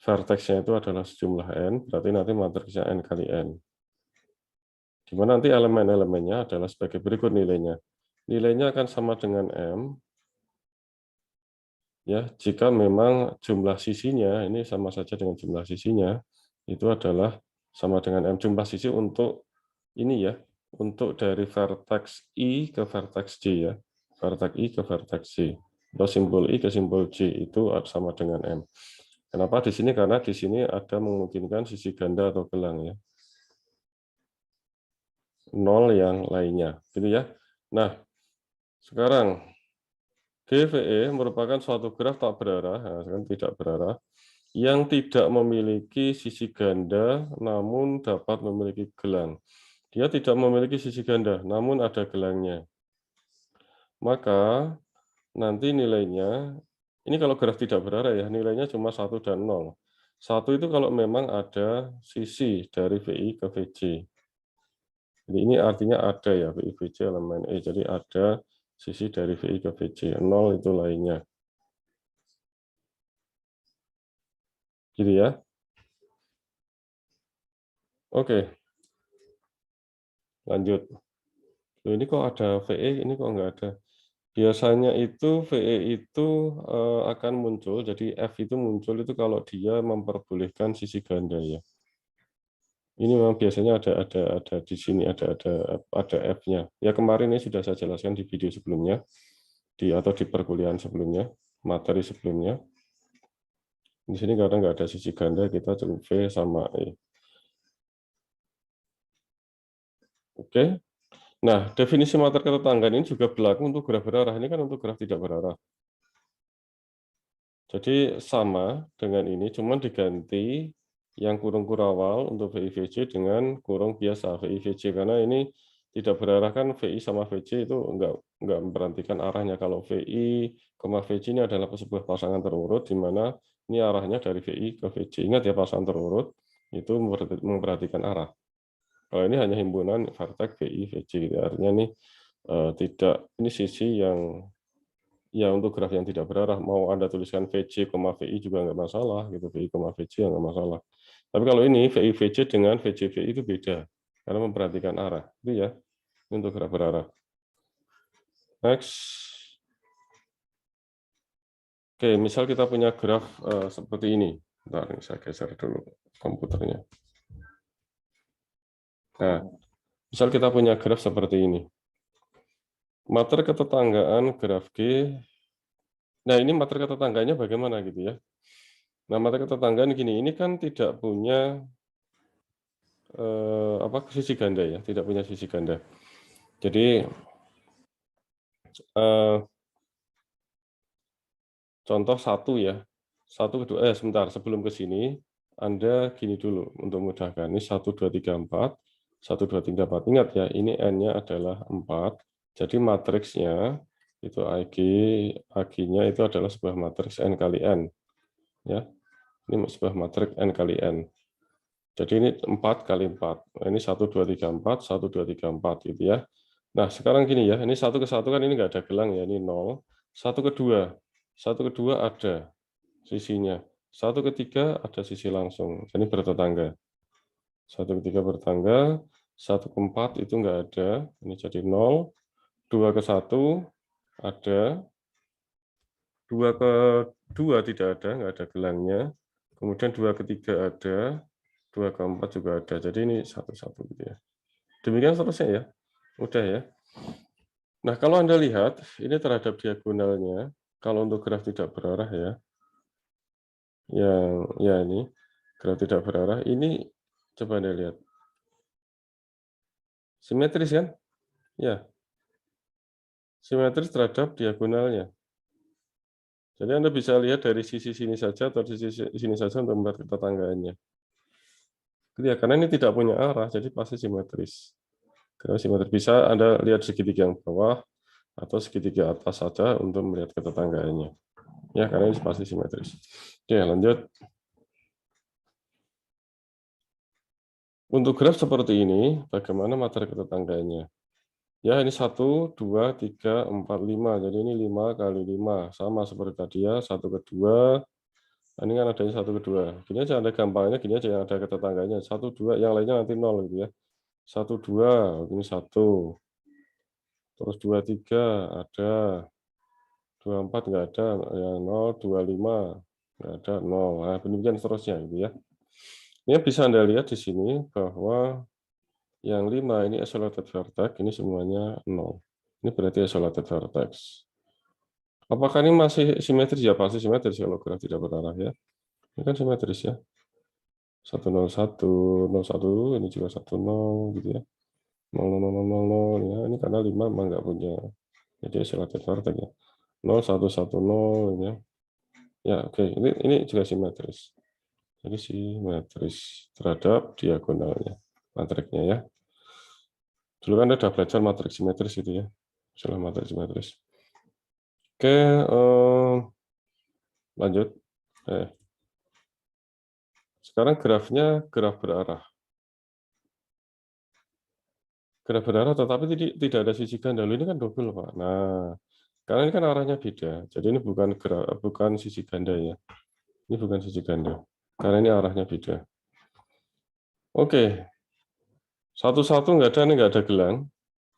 vertex-nya itu adalah sejumlah N, berarti nanti matriksnya N kali N. Di mana nanti elemen-elemennya adalah sebagai berikut nilainya. Nilainya akan sama dengan M, ya, jika memang jumlah sisinya, ini sama saja dengan jumlah sisinya, itu adalah sama dengan M jumlah sisi untuk ini ya, untuk dari vertex I ke vertex J ya, vertex I ke vertex J. Atau simbol I ke simbol J itu sama dengan M. Kenapa di sini? Karena di sini ada memungkinkan sisi ganda atau gelang ya. 0 yang lainnya, gitu ya. Nah, sekarang GVE merupakan suatu graf tak berarah, nah, tidak berarah, yang tidak memiliki sisi ganda namun dapat memiliki gelang. Dia tidak memiliki sisi ganda, namun ada gelangnya. Maka nanti nilainya, ini kalau graf tidak berarah ya, nilainya cuma 1 dan 0. 1 itu kalau memang ada sisi dari VI ke VJ. Jadi ini artinya ada ya, VI VC elemen E. Jadi ada sisi dari VI ke VC. 0 itu lainnya. Gitu ya. Oke, lanjut. Loh, ini kok ada VE, ini kok nggak ada. Biasanya itu VE itu akan muncul, jadi F itu muncul itu kalau dia memperbolehkan sisi ganda ya. Ini memang biasanya ada di sini ada F-nya. Ya kemarin ini sudah saya jelaskan di video sebelumnya atau di perkuliahan sebelumnya, materi sebelumnya. Di sini kadang nggak ada sisi ganda, kita cukup V sama E. Oke. Nah, definisi materi ketetanggaan ini juga berlaku untuk graf berarah. Ini kan untuk graf tidak berarah. Jadi sama dengan ini, cuman diganti yang kurung kurawal untuk VI/VC dengan kurung biasa VI/VC, karena ini tidak berarah kan VI sama VC itu enggak memperhatikan arahnya. Kalau VI, VC ini adalah sebuah pasangan terurut di mana ini arahnya dari VI ke VC. Ingat ya, pasangan terurut itu memperhatikan arah. Kalau ini hanya himpunan vertex VI, VC gitu. Artinya ini tidak, ini sisi yang ya untuk graf yang tidak berarah, mau Anda tuliskan VC, VI juga nggak masalah, gitu. VI, VC ya nggak masalah. Tapi kalau ini VI, VC dengan VC, VI itu beda, karena memperhatikan arah. Itu ya, untuk graf berarah. Next. Oke, misal kita punya graf seperti ini. Bentar, ini saya geser dulu komputernya. Nah, misal kita punya graf seperti ini. Materi ketetanggaan graf G. Nah, ini materi ketetangganya bagaimana gitu ya. Nah, materi ketetanggaan gini, ini kan tidak punya sisi ganda ya, tidak punya sisi ganda. Jadi contoh satu ya, satu kedua, sebentar sebelum ke sini, Anda gini dulu untuk mudahkan. Ini 1, 2, 3, 4, 1, 2, 3, 4. Ingat ya, ini N-nya adalah 4. Jadi matriksnya itu AG-nya itu adalah sebuah matriks N kali N. Ya, ini sebuah matriks N kali N. Jadi ini 4 kali 4. Nah, ini 1, 2, 3, 4, 1, 2, 3, 4 gitu ya. Nah, sekarang gini ya, ini 1 ke 1 kan ini nggak ada gelang ya, ini 0. 1 ke 2, 1 ke 2 ada sisinya. 1 ke 3 ada sisi langsung, jadi bertetangga. 1 ke 3 bertetangga, 1 ke 4 itu nggak ada, ini jadi 0. 2 ke 1 ada, 2 ke 2 tidak ada, nggak ada gelangnya. Kemudian 2 ke 3 ada, 2 ke 4 juga ada. Jadi ini satu-satu gitu ya. Demikian seterusnya ya. Mudah ya. Nah, kalau Anda lihat, ini terhadap diagonalnya, kalau untuk graf tidak berarah ya, ya ini, graf tidak berarah, ini coba Anda lihat. Simetris kan? Ya, simetris terhadap diagonalnya. Jadi Anda bisa lihat dari sisi sini saja atau sisi sini saja untuk melihat ketetanggaannya. Ya, karena ini tidak punya arah, jadi pasti simetris. Karena simetris bisa Anda lihat segitiga yang bawah atau segitiga atas saja untuk melihat ketetanggaannya. Ya, karena ini pasti simetris. Oke, lanjut. Untuk graf seperti ini, bagaimana materi ketetanggaannya? Ya, ini 1, 2, 3, 4, 5. Jadi ini 5 kali 5. Sama seperti tadi ya, 1 ke 2. Ini kan adanya 1 ke 2. Gini aja, Anda gampangnya gini aja yang ada ketetangganya. 1, 2, yang lainnya nanti 0 gitu ya. 1, 2, ini 1. Terus 2, 3, ada. 2, 4, nggak ada. Ya, 0, 2, 5, nggak ada, 0. Nah, demikian seterusnya gitu ya. Ini bisa Anda lihat di sini bahwa yang 5 ini isolated vertex, ini semuanya 0. Ini berarti isolated vertex. Apakah ini masih simetris? Ya pasti simetris kalau graf tidak berarah ya. Ini kan simetris ya. 101, 01, ini juga 10 gitu ya. 0000 ya. Ini karena 5 memang nggak punya. Jadi isolated vertex ya. 0110 ya. Ya oke, ini juga simetris. Jadi simetris terhadap diagonalnya, matriknya ya. Dulu kan ada belajar matriks simetris gitu ya. Istilah matriks simetris. Oke, lanjut. Sekarang grafnya graf berarah. Graf berarah tetapi tidak ada sisi ganda. Loh, ini kan double, Pak. Nah, karena ini kan arahnya beda. Jadi ini bukan sisi ganda ya. Ini bukan sisi ganda. Karena ini arahnya beda. Oke. 1-1 nggak ada, ini nggak ada gelang.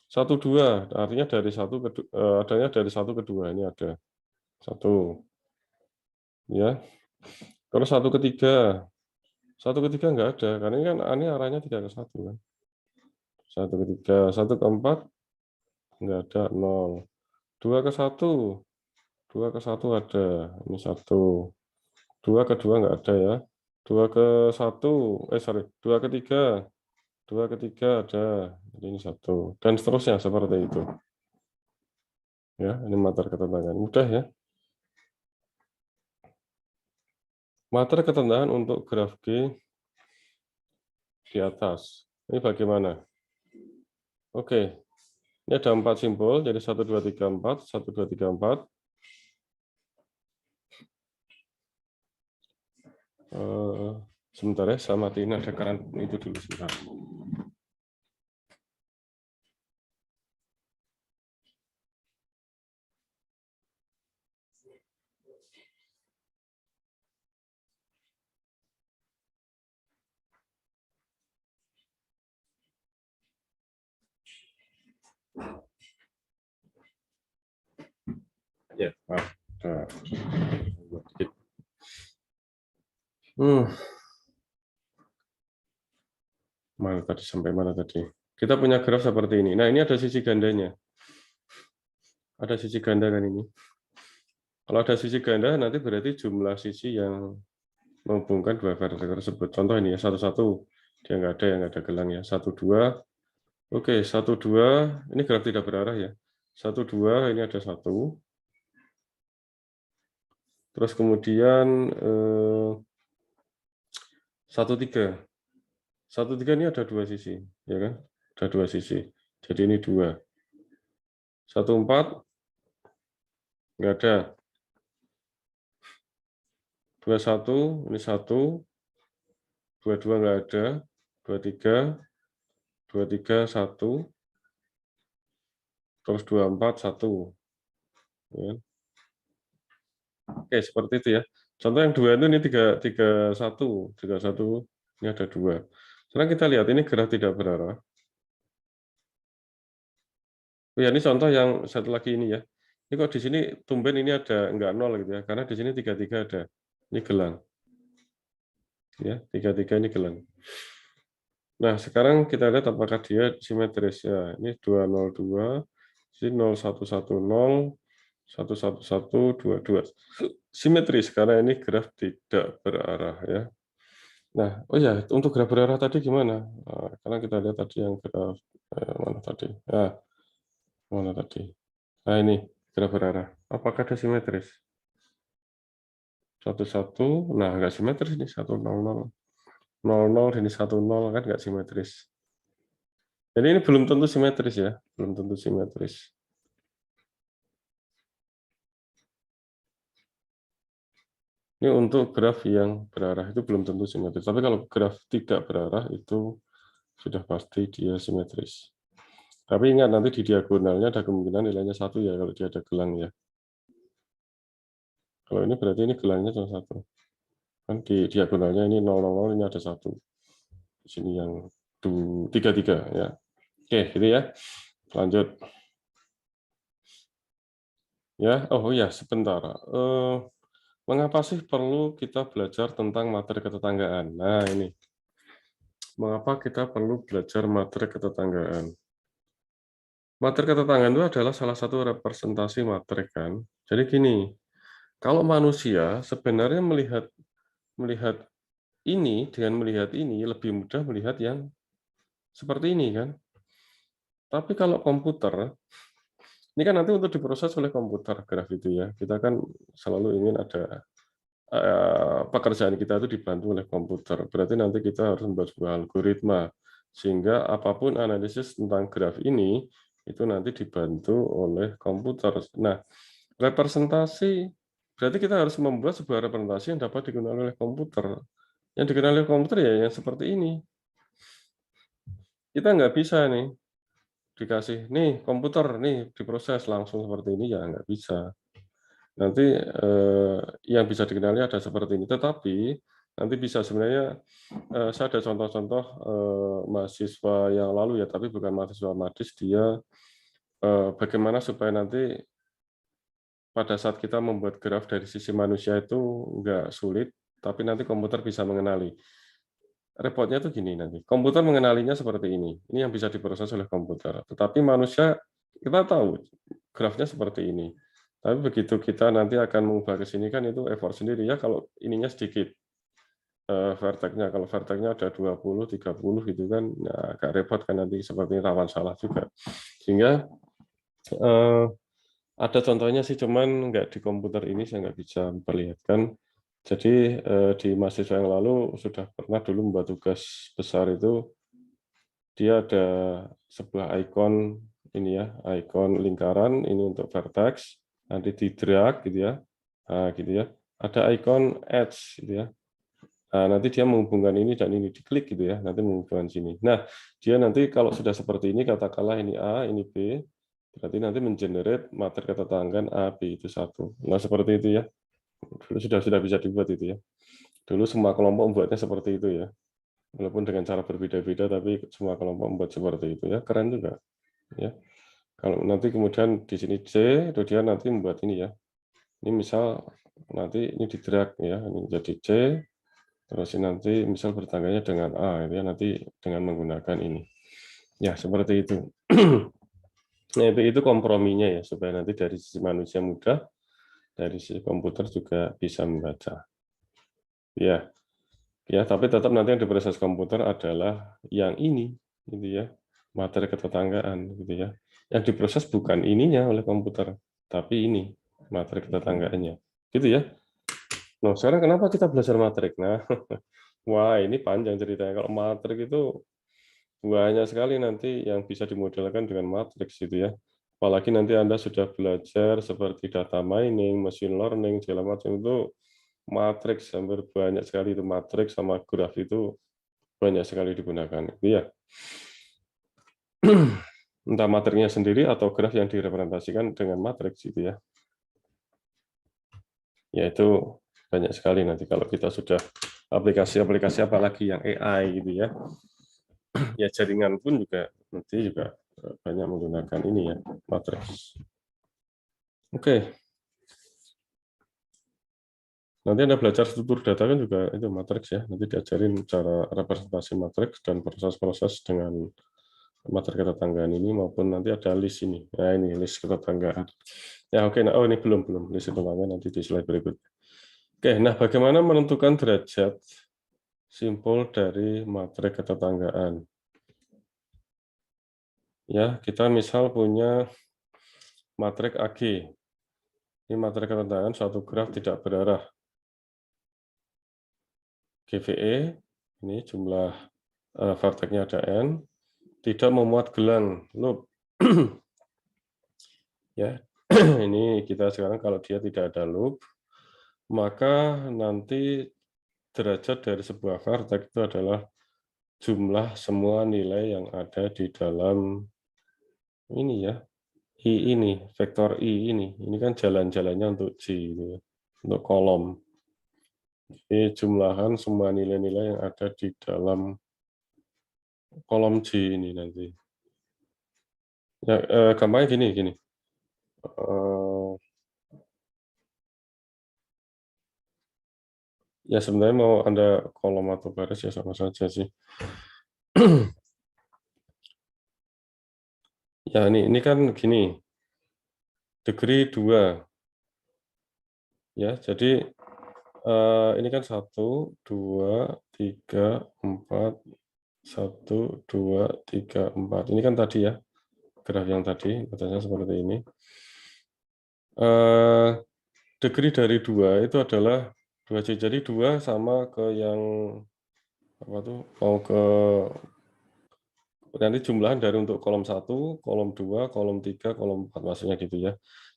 1-2, artinya dari adanya dari 1 ke 2. Ini ada 1. Ya. Terus 1 ke 3. 1 ke 3 nggak ada. Karena ini arahnya 3 ke 1 kan. 1 ke 3. 1 ke 4 nggak ada, 0. 2 ke 1. 2 ke 1 ada. Ini 1. 2 ke 2 nggak ada ya. 2 ke 1. Sorry. 2 ke 3. 2 ke 3 ada. Jadi ini 1. Dan seterusnya seperti itu. Ya, ini materi ketentangan. Mudah ya. Materi ketentangan untuk graf G di atas. Ini bagaimana? Oke. Ini ada 4 simbol. Jadi 1, 2, 3, 4. 1, 2, 3, 4. Sebentar ya, saya matiin ada keran itu dulu sebentar. Ya, maaf. Mana tadi, sampai mana tadi? Kita punya graf seperti ini. Nah, ini ada sisi gandanya. Ada sisi ganda kan ini. Kalau ada sisi ganda, nanti berarti jumlah sisi yang menghubungkan dua vektor tersebut. Contoh ini ya, 1-1. Dia nggak ada gelang ya. 1-2. Oke, 1-2. Ini graf tidak berarah ya. 1-2, ini ada 1. Terus kemudian 1-3. 1-3 ini ada 2 sisi, ya kan? Ada 2 sisi. Jadi ini 2. 1-4 nggak ada. 2-1 ini 1. 2-2 nggak ada. 2-3 1. Terus 2-4 1. Ya. Oke, seperti itu ya. Contoh yang 2 itu ini 3-1. 3-1 ini ada 2. Sekarang kita lihat ini graf tidak berarah. Oh ya, ini contoh yang satu lagi ini ya. Ini kok di sini tumben ini ada enggak 0 gitu ya. Karena di sini 3-3 ada. Ini gelang. Ya, 3-3 ini gelang. Nah, sekarang kita lihat apakah dia simetris ya. Ini 2-0-2, sini 0-1-1-0, 1-1-1, 2-2. Simetris karena ini graf tidak berarah ya. Nah, oh ya, untuk graf berarah tadi gimana? Nah, sekarang kita lihat tadi yang graf mana tadi? Ah, mana tadi? Nah, ini graf berarah. Apakah ada simetris? 1-1, nah nggak simetris ini 1-0-0. 0-0 ini 1-0 kan nggak simetris. Jadi ini belum tentu simetris ya, belum tentu simetris. Ini untuk graf yang berarah itu belum tentu simetris. Tapi kalau graf tidak berarah itu sudah pasti dia simetris. Tapi ingat nanti di diagonalnya ada kemungkinan nilainya 1 ya kalau dia ada gelang ya. Kalau ini berarti ini gelangnya cuma 1. Kan di diagonalnya ini 0-0 ini ada 1. Di sini yang 3-3 ya. Oke, gitu ya. Lanjut. Ya, oh ya sebentar. Mengapa sih perlu kita belajar tentang materi ketetanggaan? Nah, ini. Mengapa kita perlu belajar materi ketetanggaan? Materi ketetanggaan itu adalah salah satu representasi materi kan. Jadi gini, kalau manusia sebenarnya melihat ini dengan melihat ini lebih mudah melihat yang seperti ini kan. Tapi kalau komputer, ini kan nanti untuk diproses oleh komputer graf itu ya. Kita kan selalu ingin ada pekerjaan kita itu dibantu oleh komputer. Berarti nanti kita harus membuat sebuah algoritma sehingga apapun analisis tentang graf ini itu nanti dibantu oleh komputer. Nah, representasi berarti kita harus membuat sebuah representasi yang dapat digunakan oleh komputer. Yang digunakan oleh komputer ya yang seperti ini. Kita nggak bisa nih. dikasih, "Nih komputer, nih diproses langsung seperti ini," ya nggak bisa. Nanti, yang bisa dikenali ada seperti ini, tetapi nanti bisa sebenarnya, saya ada contoh-contoh, mahasiswa yang lalu ya, tapi bukan mahasiswa Madis, dia, bagaimana supaya nanti pada saat kita membuat graf dari sisi manusia itu nggak sulit, tapi nanti komputer bisa mengenali. Repotnya tuh gini nanti, komputer mengenalinya seperti ini yang bisa diproses oleh komputer. Tetapi manusia, kita tahu grafnya seperti ini. Tapi begitu kita nanti akan mengubah ke sini kan itu effort sendiri ya kalau ininya sedikit, vertex-nya. Kalau vertex-nya ada 20, 30 gitu kan, ya agak repot kan nanti seperti rawan salah juga. Sehingga, eee, ada contohnya sih, cuman nggak di komputer ini saya nggak bisa memperlihatkan. Jadi, di mahasiswa yang lalu sudah pernah dulu membuat tugas besar itu, dia ada sebuah ikon ini ya, ikon lingkaran ini untuk vertex, nanti di-drag gitu ya, gitu ya. Ada ikon edge gitu ya. Nanti dia menghubungkan ini dan ini, diklik gitu ya, nanti menghubungkan sini. Nah, dia nanti kalau sudah seperti ini, katakanlah ini A, ini B, berarti nanti men-generate materi ketetanggaan A, B itu satu. Nah, seperti itu ya. Dulu sudah bisa dibuat itu ya. Dulu semua kelompok membuatnya seperti itu ya. Walaupun dengan cara berbeda-beda, tapi semua kelompok membuat seperti itu ya, keren juga ya. Kalau nanti kemudian di sini C, itu dia nanti membuat ini ya. Ini misal nanti ini di-drag ya, ini jadi C, terus ini nanti misal bertangganya dengan A, itu ya, nanti dengan menggunakan ini. Ya, seperti itu. Nah, itu komprominya ya, supaya nanti dari sisi manusia mudah, dari sisi komputer juga bisa membaca. Ya, ya, tapi tetap nanti yang diproses komputer adalah yang ini, gitu ya, materi ketetanggaan, gitu ya. Yang diproses bukan ininya oleh komputer, tapi ini, materi ketetanggaannya. Gitu ya. Nah, sekarang kenapa kita belajar matrik? Nah, wah ini panjang ceritanya. Kalau matrik itu banyak sekali nanti yang bisa dimodelkan dengan matriks gitu ya. Apalagi nanti Anda sudah belajar seperti data mining, machine learning, segala macam itu matriks, hampir banyak sekali itu matriks sama graf itu banyak sekali digunakan. Gitu ya. Entah materinya sendiri atau graf yang direpresentasikan dengan matriks gitu ya. Yaitu banyak sekali nanti kalau kita sudah aplikasi-aplikasi apalagi yang AI gitu ya. Ya jaringan pun juga nanti juga banyak menggunakan ini ya, matriks. Oke. Nanti Anda belajar struktur data kan juga itu matriks ya. Nanti diajarin cara representasi matriks dan proses-proses dengan materi ketetanggaan ini maupun nanti ada list ini. Nah, ini list ketetanggaan. Ya oke, nah, oh ini belum list ketetanggaan nanti di slide berikutnya. Oke, nah bagaimana menentukan derajat simpul dari materi ketetanggaan? Ya, kita misal punya matrik AG. Ini materi ketetanggaan suatu graf tidak berarah. GVE, ini jumlah vertex-nya ada N, tidak memuat gelang loop. Ya, ini kita sekarang kalau dia tidak ada loop, maka nanti derajat dari sebuah vertex itu adalah jumlah semua nilai yang ada di dalam ini ya, I ini, vektor I ini. Ini kan jalan-jalannya untuk J, gitu ya, untuk kolom. Ini jumlahan semua nilai-nilai yang ada di dalam kolom J ini nanti. Ya, gampangnya gini. Ya sebenarnya mau Anda kolom atau baris ya sama saja sih. Ya ini kan gini, degree 2. Ya, jadi ini kan 1, 2, 3, 4, 1, 2, 3, 4. Ini kan tadi ya, graf yang tadi, katanya seperti ini. Degree dari 2 itu adalah 2C. Jadi 2 sama ke yang apa tuh, mau ke nanti jumlahan dari untuk kolom 1, kolom 2, kolom 3, kolom 4 maksudnya gitu ya.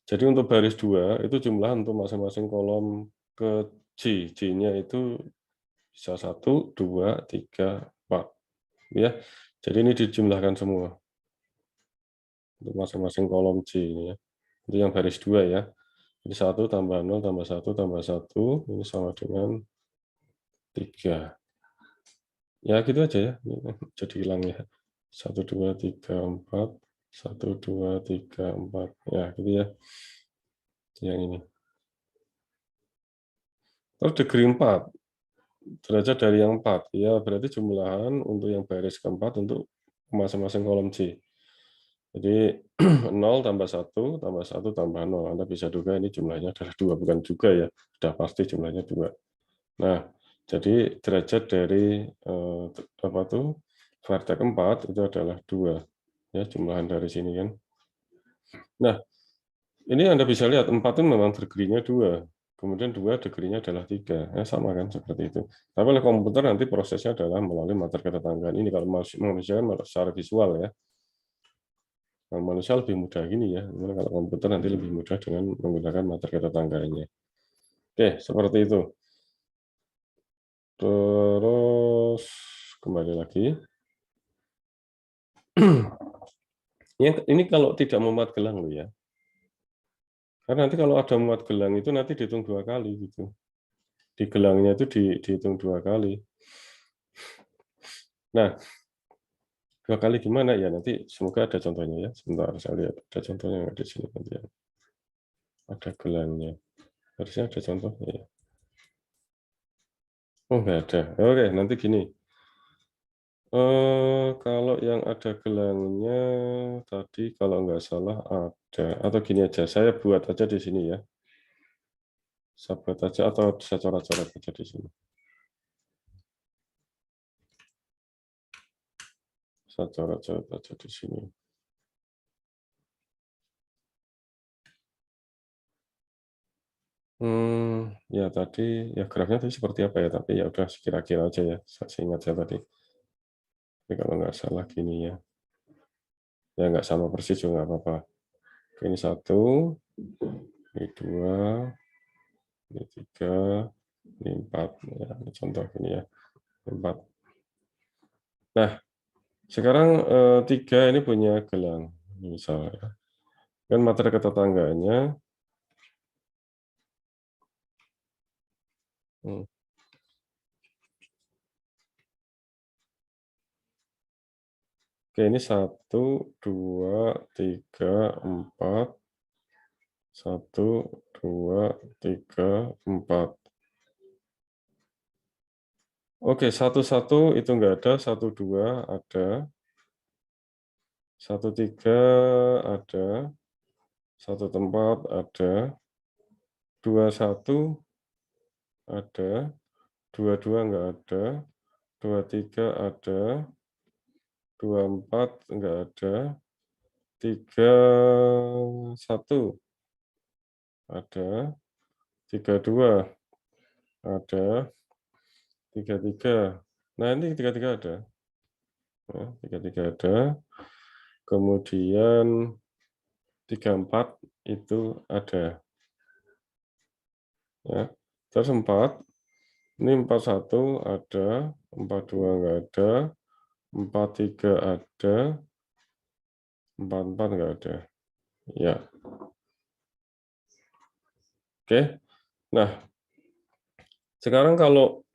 Jadi untuk baris 2 itu jumlah untuk masing-masing kolom ke J. J-nya itu bisa 1, 2, 3, 4 ya. Jadi ini dijumlahkan semua. untuk masing-masing kolom C ini ya. Itu yang baris 2 ya. Jadi 1 tambah 0 tambah 1 tambah 1 ini sama dengan 3. Ya gitu aja ya. Ini jadi hilang ya. 1, 2, 3, 4. 1, 2, 3, 4. Ya gitu ya. Yang ini. Terus degree 4. Derajat dari yang 4. Ya berarti jumlahan untuk yang baris keempat untuk masing-masing kolom C. Jadi 0 tambah 1 tambah 1 tambah 0. Anda bisa duga ini jumlahnya adalah 2. Bukan juga ya. Sudah pasti jumlahnya 2. Nah, jadi derajat dari apa tuh vertex 4 itu adalah 2. Ya, jumlahan dari sini kan. Nah, ini Anda bisa lihat 4 itu memang degree-nya 2. Kemudian 2 degree-nya adalah 3. Ya, sama kan seperti itu. Tapi oleh komputer nanti prosesnya adalah melalui matriks ketetanggaan ini. Kalau manusia kan secara visual ya. Kalau manusia lebih mudah gini ya. Kalau komputer nanti lebih mudah dengan menggunakan matriks ketetanggaannya. Oke, seperti itu. Terus kembali lagi. Ini kalau tidak memuat gelang loh ya. Karena nanti kalau ada muat gelang itu nanti dihitung 2 kali gitu. Di gelangnya itu dihitung 2 kali. Nah, 2 kali gimana ya nanti semoga ada contohnya ya. Sebentar saya lihat ada contohnya nggak di sini nanti ya. Ada gelangnya. Harusnya ada contohnya ya. Oh nggak ada. Oke, nanti gini. Kalau yang ada gelangnya tadi kalau nggak salah ada atau gini aja saya buat aja di sini ya. Saya buat aja atau saya coret-coret aja di sini. Saya coret-coret aja di sini. Ya tadi ya grafnya tadi seperti apa ya? Tapi ya udah kira-kira aja ya. Saya ingat saya tadi. Tapi kalau nggak salah gini ya. Ya nggak sama persis juga nggak apa-apa. Ini 1, ini 2, ini 3, ini 4. Ya, ini contoh gini ya. 4. Nah, sekarang 3 ini punya gelang. Misalnya. Kan materi ketetanggaannya. Oke, ini 1, 2, 3, 4. 1, 2, 3, 4. Oke, 1, 1 itu enggak ada, 1, 2 ada, 1, 3 ada, 1 tempat ada, 2, 1 ada, 2, 2 enggak ada, 2, 3 ada, 2, 4 enggak ada, 3, 1 ada, 3, 2 ada, 3, 3. Nah, ini 3, 3 ada. Ya, 3, 3 ada. Kemudian 3, 4 itu ada. Ya. Terus 4, ini 4, 1 ada, 4, 2 enggak ada, 4, 3 ada, 4, 4 enggak ada. Ya. Oke. Nah, sekarang kalau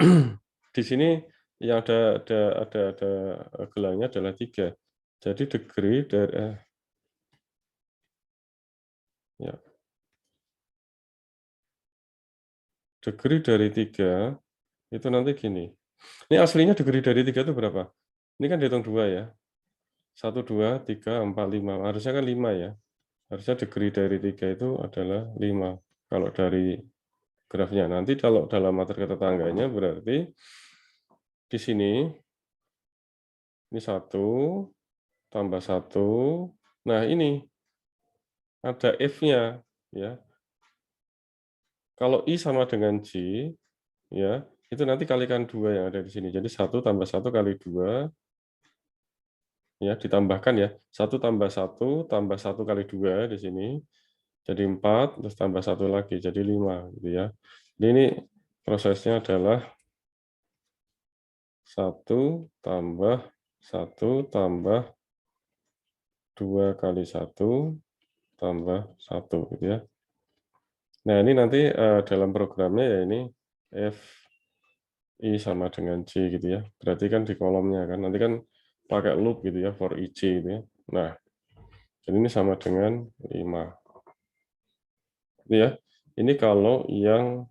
di sini yang ada gelangnya adalah 3. Jadi degree dari ya, degree dari 3 itu nanti gini. Ini aslinya degree dari 3 itu berapa? Ini kan dihitung 2 ya. 1, 2, 3, 4, 5. Harusnya kan 5 ya. Harusnya degree dari 3 itu adalah 5. Kalau dari grafnya. Nanti kalau dalam materi ketetangganya berarti di sini, ini 1, tambah 1. Nah ini, ada if-nya. Ya. Kalau I sama dengan J, ya itu nanti kalikan 2 yang ada di sini. Jadi 1 tambah 1 kali 2, ya ditambahkan ya. 1 tambah 1 tambah 1 kali 2 di sini. Jadi 4, terus tambah 1 lagi, jadi 5. Gitu ya. Jadi ini prosesnya adalah 1 tambah 1 tambah 2 kali 1 tambah 1 gitu ya. Nah, ini nanti dalam programnya ya ini F I sama dengan C gitu ya. Berarti kan di kolomnya kan nanti kan pakai loop gitu ya for each gitu ya. Nah, jadi ini sama dengan 5. Gitu ya. Ini kalau yang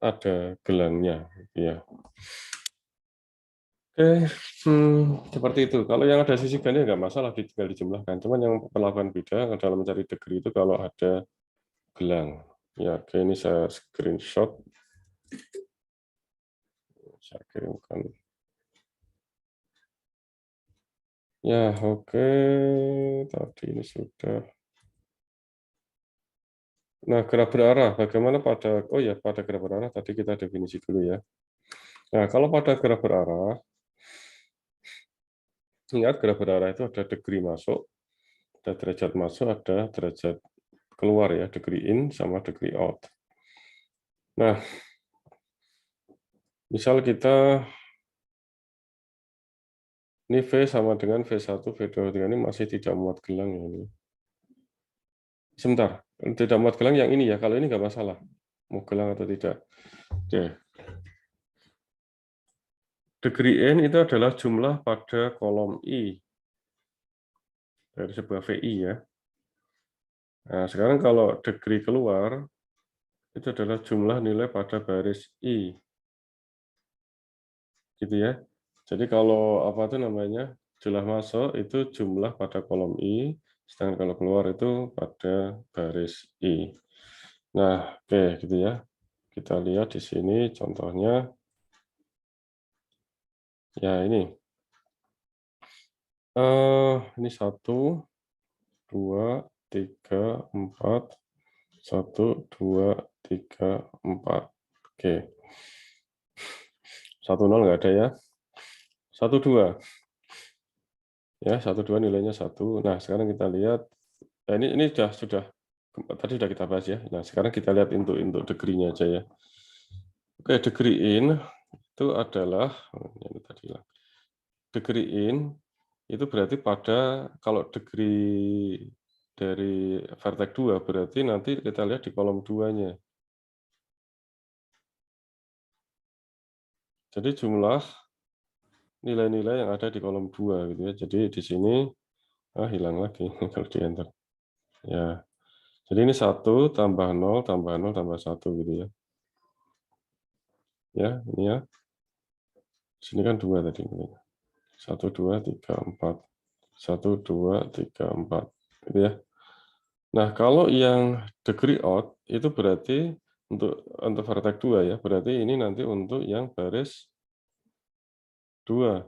ada gelangnya gitu ya. Oke, seperti itu. Kalau yang ada sisikannya nggak masalah, tinggal dijumlahkan. Cuman yang perlakuan beda dalam mencari degree itu kalau ada gelang. Ya, oke, ini saya screenshot. Saya kirimkan. Ya, oke. Tadi ini sudah. Nah, gerak berarah. Bagaimana pada, oh ya, pada gerak berarah tadi kita definisi dulu ya. Nah, kalau pada gerak berarah, ingat gerak berarah itu ada degree masuk, ada derajat masuk, ada derajat keluar ya, degree in sama degree out. Nah, misal kita ini V sama dengan V1, V2, V3 ini masih tidak muat gelang ya ini. Sebentar, tidak muat gelang yang ini ya, kalau ini nggak masalah. Mau gelang atau tidak. Oke. Degree N itu adalah jumlah pada kolom I dari sebuah VI ya. Nah, sekarang kalau degree keluar, itu adalah jumlah nilai pada baris I. Gitu ya. Jadi kalau apa itu namanya, jumlah masuk itu jumlah pada kolom I, sedangkan kalau keluar itu pada baris I. Nah, oke gitu ya. Kita lihat di sini contohnya. Ya ini. Ini 1, 2, 3, 4. 1, 2, 3, 4. Oke. 1, 0 nggak ada ya. 1, 2. Ya, 1, 2 nilainya 1. Nah, sekarang kita lihat. Nah, ini sudah tadi sudah kita bahas ya. Nah, sekarang kita lihat untuk degree-nya aja ya. Oke, degree in itu adalah ini tadi lah. Degree in itu berarti pada kalau degree dari vertex 2 berarti nanti kita lihat di kolom 2-nya. Jadi jumlah nilai-nilai yang ada di kolom 2 gitu ya. Jadi di sini hilang lagi kalau di enter. Ya. Jadi ini 1 tambah 0 tambah 0 tambah 1 gitu ya. Ya, ini ya. Sini kan 2 tadi. 1, 2, 3, 4. 1, 2, 3, 4. Gitu ya. Nah, kalau yang degree out itu berarti untuk vertex 2 ya. Berarti ini nanti untuk yang baris 2.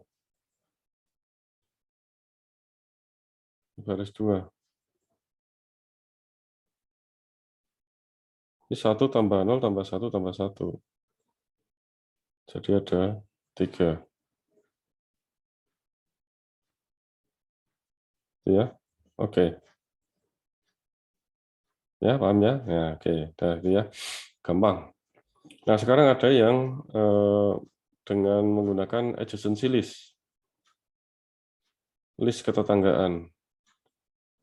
Baris 2. Ini 1 tambah 0 tambah 1 tambah 1. Jadi ada 3. Ya. Oke. Ya, paham ya? Ya, oke. Udah itu ya. Gampang. Nah, sekarang ada yang dengan menggunakan adjacency list. List ketetanggaan.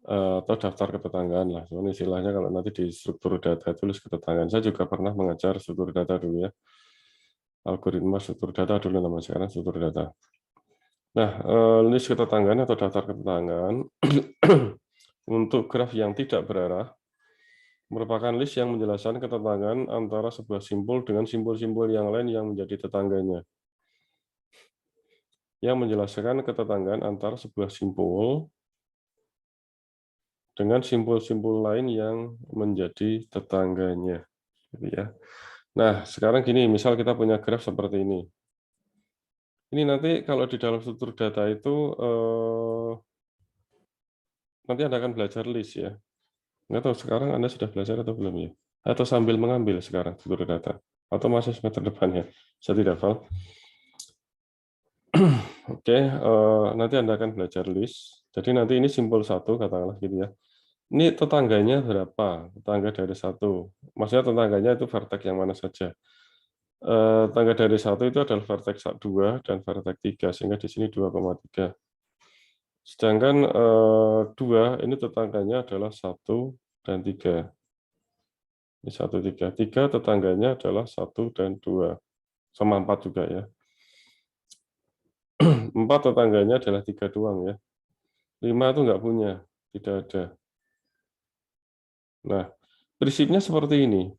Atau daftar ketetanggaan lah. Cuman istilahnya kalau nanti di struktur data itu list ketetanggaan. Saya juga pernah mengajar struktur data dulu ya. Algoritma struktur data dulu namanya, sekarang struktur data. Nah, list ketetanggaan atau daftar ketetanggaan untuk graf yang tidak berarah merupakan list yang menjelaskan ketetanggaan antara sebuah simbol dengan simbol-simbol yang lain yang menjadi tetangganya. Yang menjelaskan ketetanggaan antara sebuah simbol dengan simbol-simbol lain yang menjadi tetangganya. Gitu ya. Nah, sekarang gini, misal kita punya graf seperti ini. Ini nanti kalau di dalam struktur data itu, nanti Anda akan belajar list ya. Nggak tahu sekarang Anda sudah belajar atau belum ya? Atau sambil mengambil sekarang struktur data? Atau masih semester depan ya? Saya tidak tahu. Oke, nanti Anda akan belajar list. Jadi nanti ini simbol 1 katakanlah gitu ya. Ini tetangganya berapa? Tetangga dari 1. Maksudnya tetangganya itu vertex yang mana saja. Tetangga dari 1 itu adalah vertex 2 dan vertex 3, sehingga di sini 2,3. Sedangkan 2 ini tetangganya adalah 1 dan 3. Ini 1, 3. 3 tetangganya adalah 1 dan 2. Sama 4 juga ya. 4 tetangganya adalah 3 doang ya. 5 itu nggak punya, tidak ada. Nah, prinsipnya seperti ini.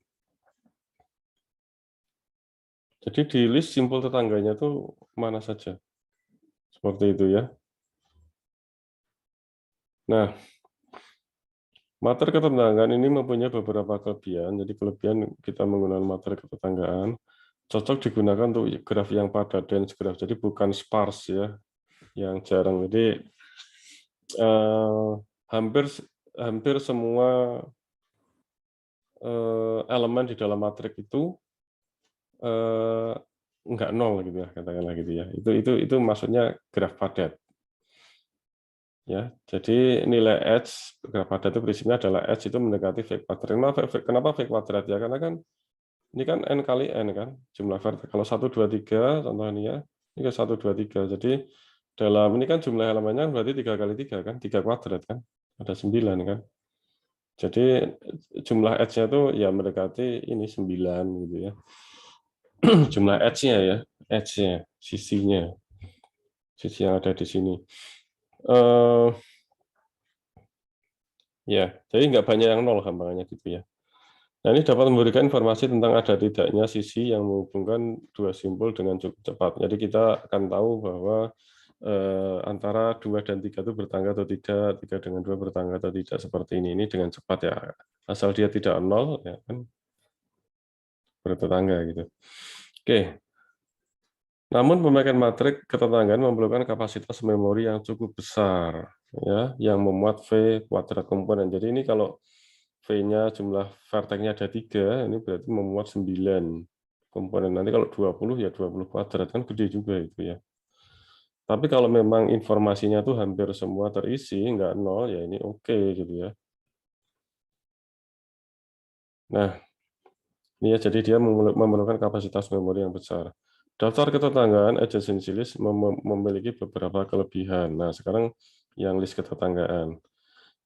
Jadi di list simpul tetangganya tuh mana saja. Seperti itu ya. Nah, materi ketetanggaan ini mempunyai beberapa kelebihan. Jadi kelebihan kita menggunakan materi ketetanggaan cocok digunakan untuk graf yang padat dense graph. Jadi bukan sparse ya, yang jarang. Jadi hampir hampir semua elemen di dalam matrik itu enggak nol gitu ya, katakanlah gitu ya. Itu maksudnya graf padat. Ya, jadi nilai H graf padat itu prinsipnya adalah H itu mendekati V kuadrat. Kenapa V kuadrat ya? Karena kan ini kan n kali n kan, jumlah vertex. Kalau 1, 2, 3 contoh ini ya, ini ke 1, 2, 3. Jadi dalam ini kan jumlah elemennya berarti 3 kali 3 kan, 3 kuadrat kan, ada 9 kan. Jadi jumlah H-nya itu ya mendekati ini 9 gitu ya. Jumlah H-nya ya, H-nya, sisinya, sisi yang ada di sini. Ya, jadi nggak banyak yang nol gampangannya gitu ya. Nah, ini dapat memberikan informasi tentang ada tidaknya sisi yang menghubungkan dua simpul dengan cukup cepat. Jadi kita akan tahu bahwa antara 2 dan 3 itu bertangga atau tidak, 3 dengan 2 bertangga atau tidak, seperti ini dengan cepat ya. Asal dia tidak nol, ya kan, bertetangga gitu. Oke. Namun pemakaian matrik ketetanggaan memerlukan kapasitas memori yang cukup besar, ya, yang memuat V kuadrat komponen. Jadi ini kalau V-nya jumlah vertex-nya ada 3, ini berarti memuat 9 komponen. Nanti kalau 20 ya 20 kuadrat, kan gede juga itu ya. Tapi kalau memang informasinya tuh hampir semua terisi, nggak nol, ya ini oke gitu ya. Nah, ini ya, jadi dia memerlukan kapasitas memori yang besar. Daftar ketetanggaan adjacency list memiliki beberapa kelebihan. Nah, sekarang yang list ketetanggaan.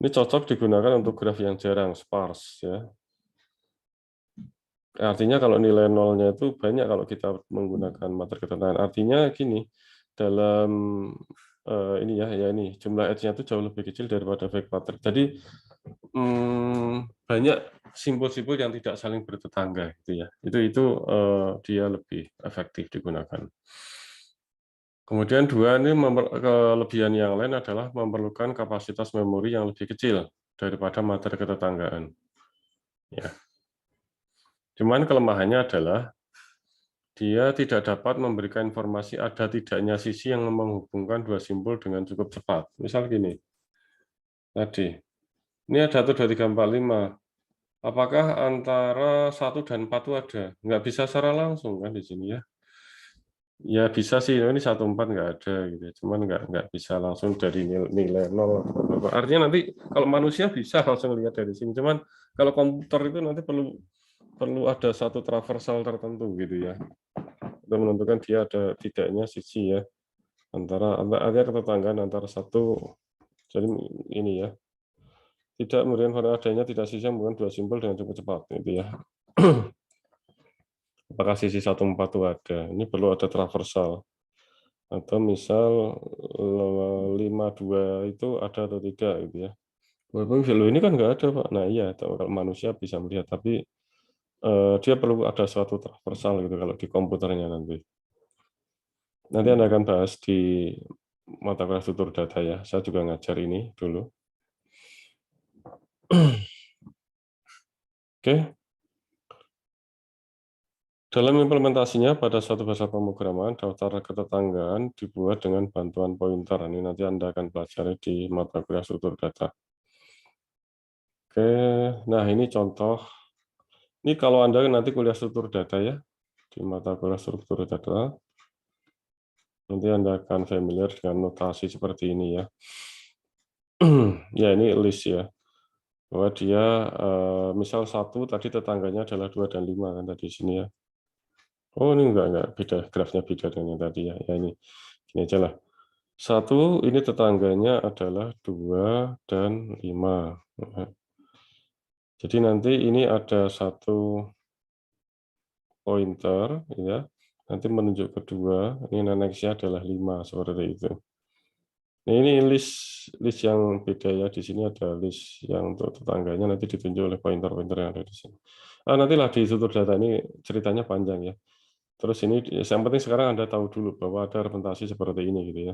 Ini cocok digunakan untuk graf yang jarang, sparse ya. Artinya kalau nilai nolnya itu banyak kalau kita menggunakan materi ketetanggaan. Artinya gini, dalam ini ya, ini jumlah H-nya itu jauh lebih kecil daripada V kuadrat. Jadi banyak simpul-simpul yang tidak saling bertetangga gitu ya. Itu dia lebih efektif digunakan. Kemudian dua, ini kelebihan yang lain adalah memerlukan kapasitas memori yang lebih kecil daripada materi ketetanggaan. Ya. Cuman kelemahannya adalah dia tidak dapat memberikan informasi ada tidaknya sisi yang menghubungkan dua simpul dengan cukup cepat. Misal gini, tadi, ini ada 1, 2, 3, 4, 5. Apakah antara 1 dan 4 itu ada? Nggak bisa secara langsung kan di sini ya. Ya bisa sih, ini 1, 4 nggak ada gitu. Cuman nggak bisa langsung dari nilai 0. Artinya nanti kalau manusia bisa langsung lihat dari sini. Cuman kalau komputer itu nanti perlu ada satu traversal tertentu gitu ya. Untuk menentukan dia ada tidaknya sisi ya. Ada ketetanggaan antara satu, jadi ini ya. Tidak kemudian pada adanya tidak sisi yang bukan dua simpul dengan cukup cepat gitu ya. Apakah sisi 1, 4 itu ada? Ini perlu ada traversal. Atau misal 5, 2 itu ada atau tidak gitu ya. Walaupun ini kan nggak ada Pak. Nah iya, kalau manusia bisa melihat, tapi dia perlu ada suatu traversal gitu kalau di komputernya nanti. Nanti Anda akan bahas di mata kuliah struktur data ya. Saya juga ngajar ini dulu. Oke. Dalam implementasinya pada suatu bahasa pemrograman, daftar ketetanggaan dibuat dengan bantuan pointer. Ini nanti Anda akan pelajari di mata kuliah struktur data. Oke, nah ini contoh. Ini kalau Anda nanti kuliah struktur data ya, di mata kuliah struktur data, nanti Anda akan familiar dengan notasi seperti ini ya. Ya ini list ya, bahwa dia misal 1 tadi tetangganya adalah 2 dan 5 kan tadi sini ya. Oh ini enggak beda, grafnya beda dengan yang tadi ya. Ya ini aja lah. 1 ini tetangganya adalah 2 dan 5. Jadi nanti ini ada satu pointer, ya, nanti menunjuk ke 2, ini next-nya adalah 5, seperti itu. Nah, ini list yang beda ya. Di sini ada list yang untuk tetangganya, nanti ditunjuk oleh pointer-pointer yang ada di sini. Nantilah di tutur data ini ceritanya panjang ya. Terus ini yang penting sekarang Anda tahu dulu bahwa ada representasi seperti ini gitu ya.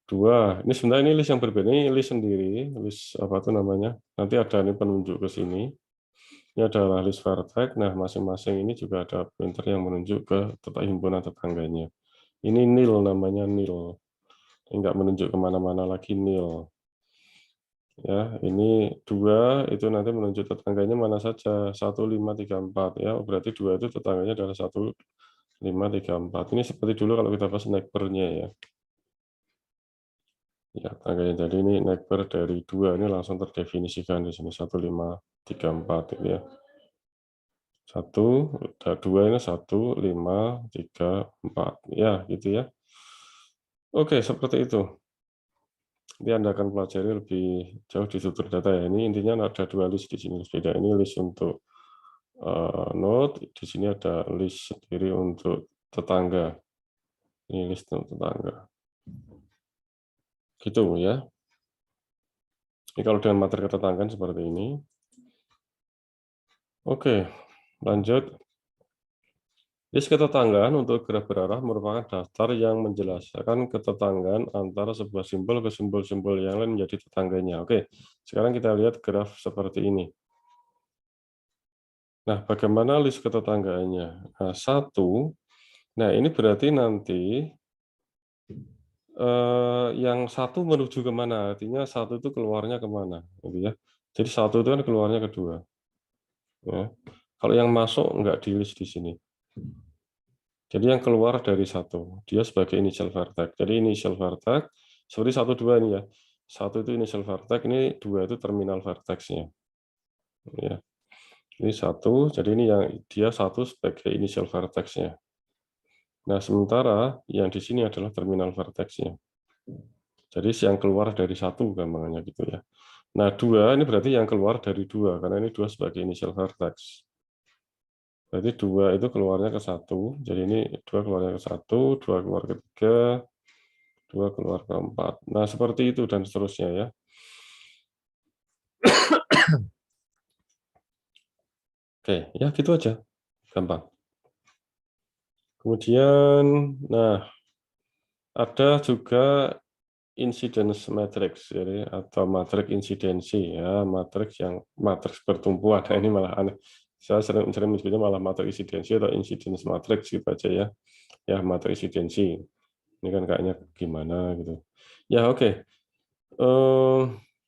2, ini sebenarnya ini list yang berbeda, ini list sendiri, list apa tuh namanya? Nanti ada ini penunjuk ke sini. Ini adalah list vertex. Nah, masing-masing ini juga ada pointer yang menunjuk ke himpunan tetangganya. Ini nil namanya, nil. Enggak menunjuk kemana-mana lagi, nil. Ya, ini 2 itu nanti menunjuk tetangganya mana saja, 1, 5, 3, 4 ya. Berarti 2 itu tetangganya adalah 1, 5, 3, 4. Ini seperti dulu kalau kita bahas neighbor-nya ya. Ya, tetangganya. Jadi ini neighbor dari 2 ini langsung terdefinisikan di sini 1, 5, 3, 4 gitu ya. 1, 2 ini 1, 5, 3, 4 ya gitu ya. Oke, seperti itu. Nanti Anda akan pelajari lebih jauh di struktur data ya. Ini intinya ada 2 list di sini beda. Ini list untuk node, di sini ada list sendiri untuk tetangga. Ini list untuk tetangga. Gitu ya. Ini kalau dengan materi ketetanggaan seperti ini. Oke, lanjut. List ketetanggaan untuk graf berarah merupakan daftar yang menjelaskan ketetanggaan antara sebuah simbol ke simbol-simbol yang lain menjadi tetangganya. Oke, sekarang kita lihat graf seperti ini. Nah, bagaimana list ketetanggaannya? Nah, 1, nah ini berarti nanti yang 1 menuju kemana? Artinya 1 itu keluarnya kemana, gitu ya. Jadi 1 itu kan keluarnya ke 2. Ya. Kalau yang masuk nggak di list di sini. Jadi yang keluar dari 1, dia sebagai initial vertex. Jadi initial vertex, seperti 1, 2 ini ya. 1 itu initial vertex, ini 2 itu terminal vertex-nya. Ya. Ini 1, jadi ini yang dia 1 sebagai initial vertex-nya. Nah, sementara yang di sini adalah terminal vertex-nya. Jadi yang keluar dari 1 gampangannya gitu ya. Nah, 2 ini berarti yang keluar dari 2, karena ini 2 sebagai initial vertex. Berarti 2 itu keluarnya ke 1, jadi ini 2 keluarnya ke 1, 2 keluar ke 3, 2 keluar ke 4. Nah, seperti itu dan seterusnya ya. Oke, ya gitu aja. Gampang. Kemudian, nah, ada juga incidence matrix, jadi atau matriks insidensi ya, matriks bertumpu. Ada ini malah aneh. Saya sering menyebutnya malah matriks insidensi atau incidence matrix gitu aja ya. Ya, matriks insidensi. Ini kan kayaknya gimana gitu. Ya, oke.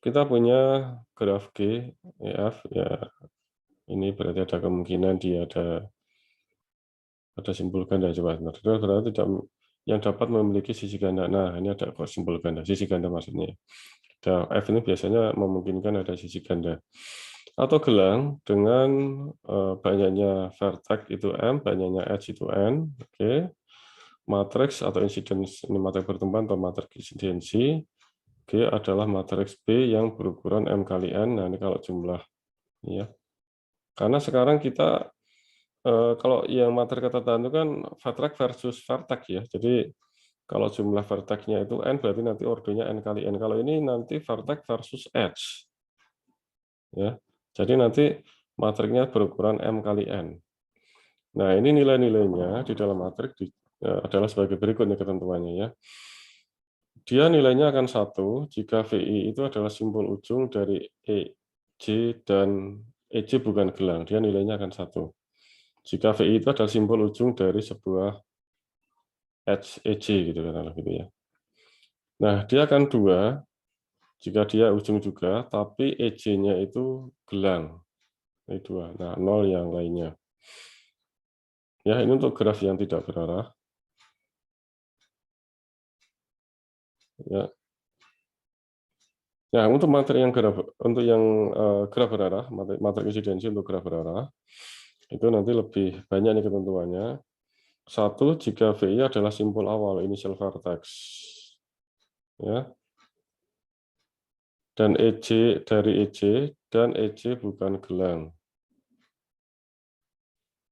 Kita punya graf G, EF ya. Ini berarti ada kemungkinan dia ada simbol ganda, coba sebentar. Berarti tidak yang dapat memiliki sisi ganda. Nah, ini ada kok simbol ganda, sisi ganda maksudnya. F ini biasanya memungkinkan ada sisi ganda. Atau gelang dengan banyaknya vertex itu M, banyaknya edge itu N. Oke. Matriks atau incidence, ini matriks pertemuan atau matriks insidensi. G adalah matriks B yang berukuran M kali N. Nah, ini kalau jumlah. Ya. Karena sekarang kita kalau yang materi ketetanggaan itu kan vertex versus vertex ya. Jadi kalau jumlah vertex-nya itu n, berarti nanti ordonya n kali n. Kalau ini nanti vertex versus edge. Ya. Jadi nanti matriksnya berukuran m kali n. Nah, ini nilai-nilainya di dalam matriks adalah sebagai berikut nih ketentuannya ya. Dia nilainya akan 1 jika VI itu adalah simbol ujung dari EJ dan EJ bukan gelang. Dia nilainya akan 1. Jika VI itu adalah simbol ujung dari sebuah edge EJ gitu kan gitu ya. Nah, dia akan 2 jika dia ujung juga, tapi EJ-nya itu gelang. Ini 2. Nah, 0 yang lainnya. Ya, ini untuk graf yang tidak berarah. Ya. Nah, untuk materi yang graf berarah, materi insidensi untuk graf berarah, itu nanti lebih banyak nih ketentuannya. 1 jika VI adalah simbol awal initial vertex. ya. Dan EJ dari EJ dan EJ bukan gelang.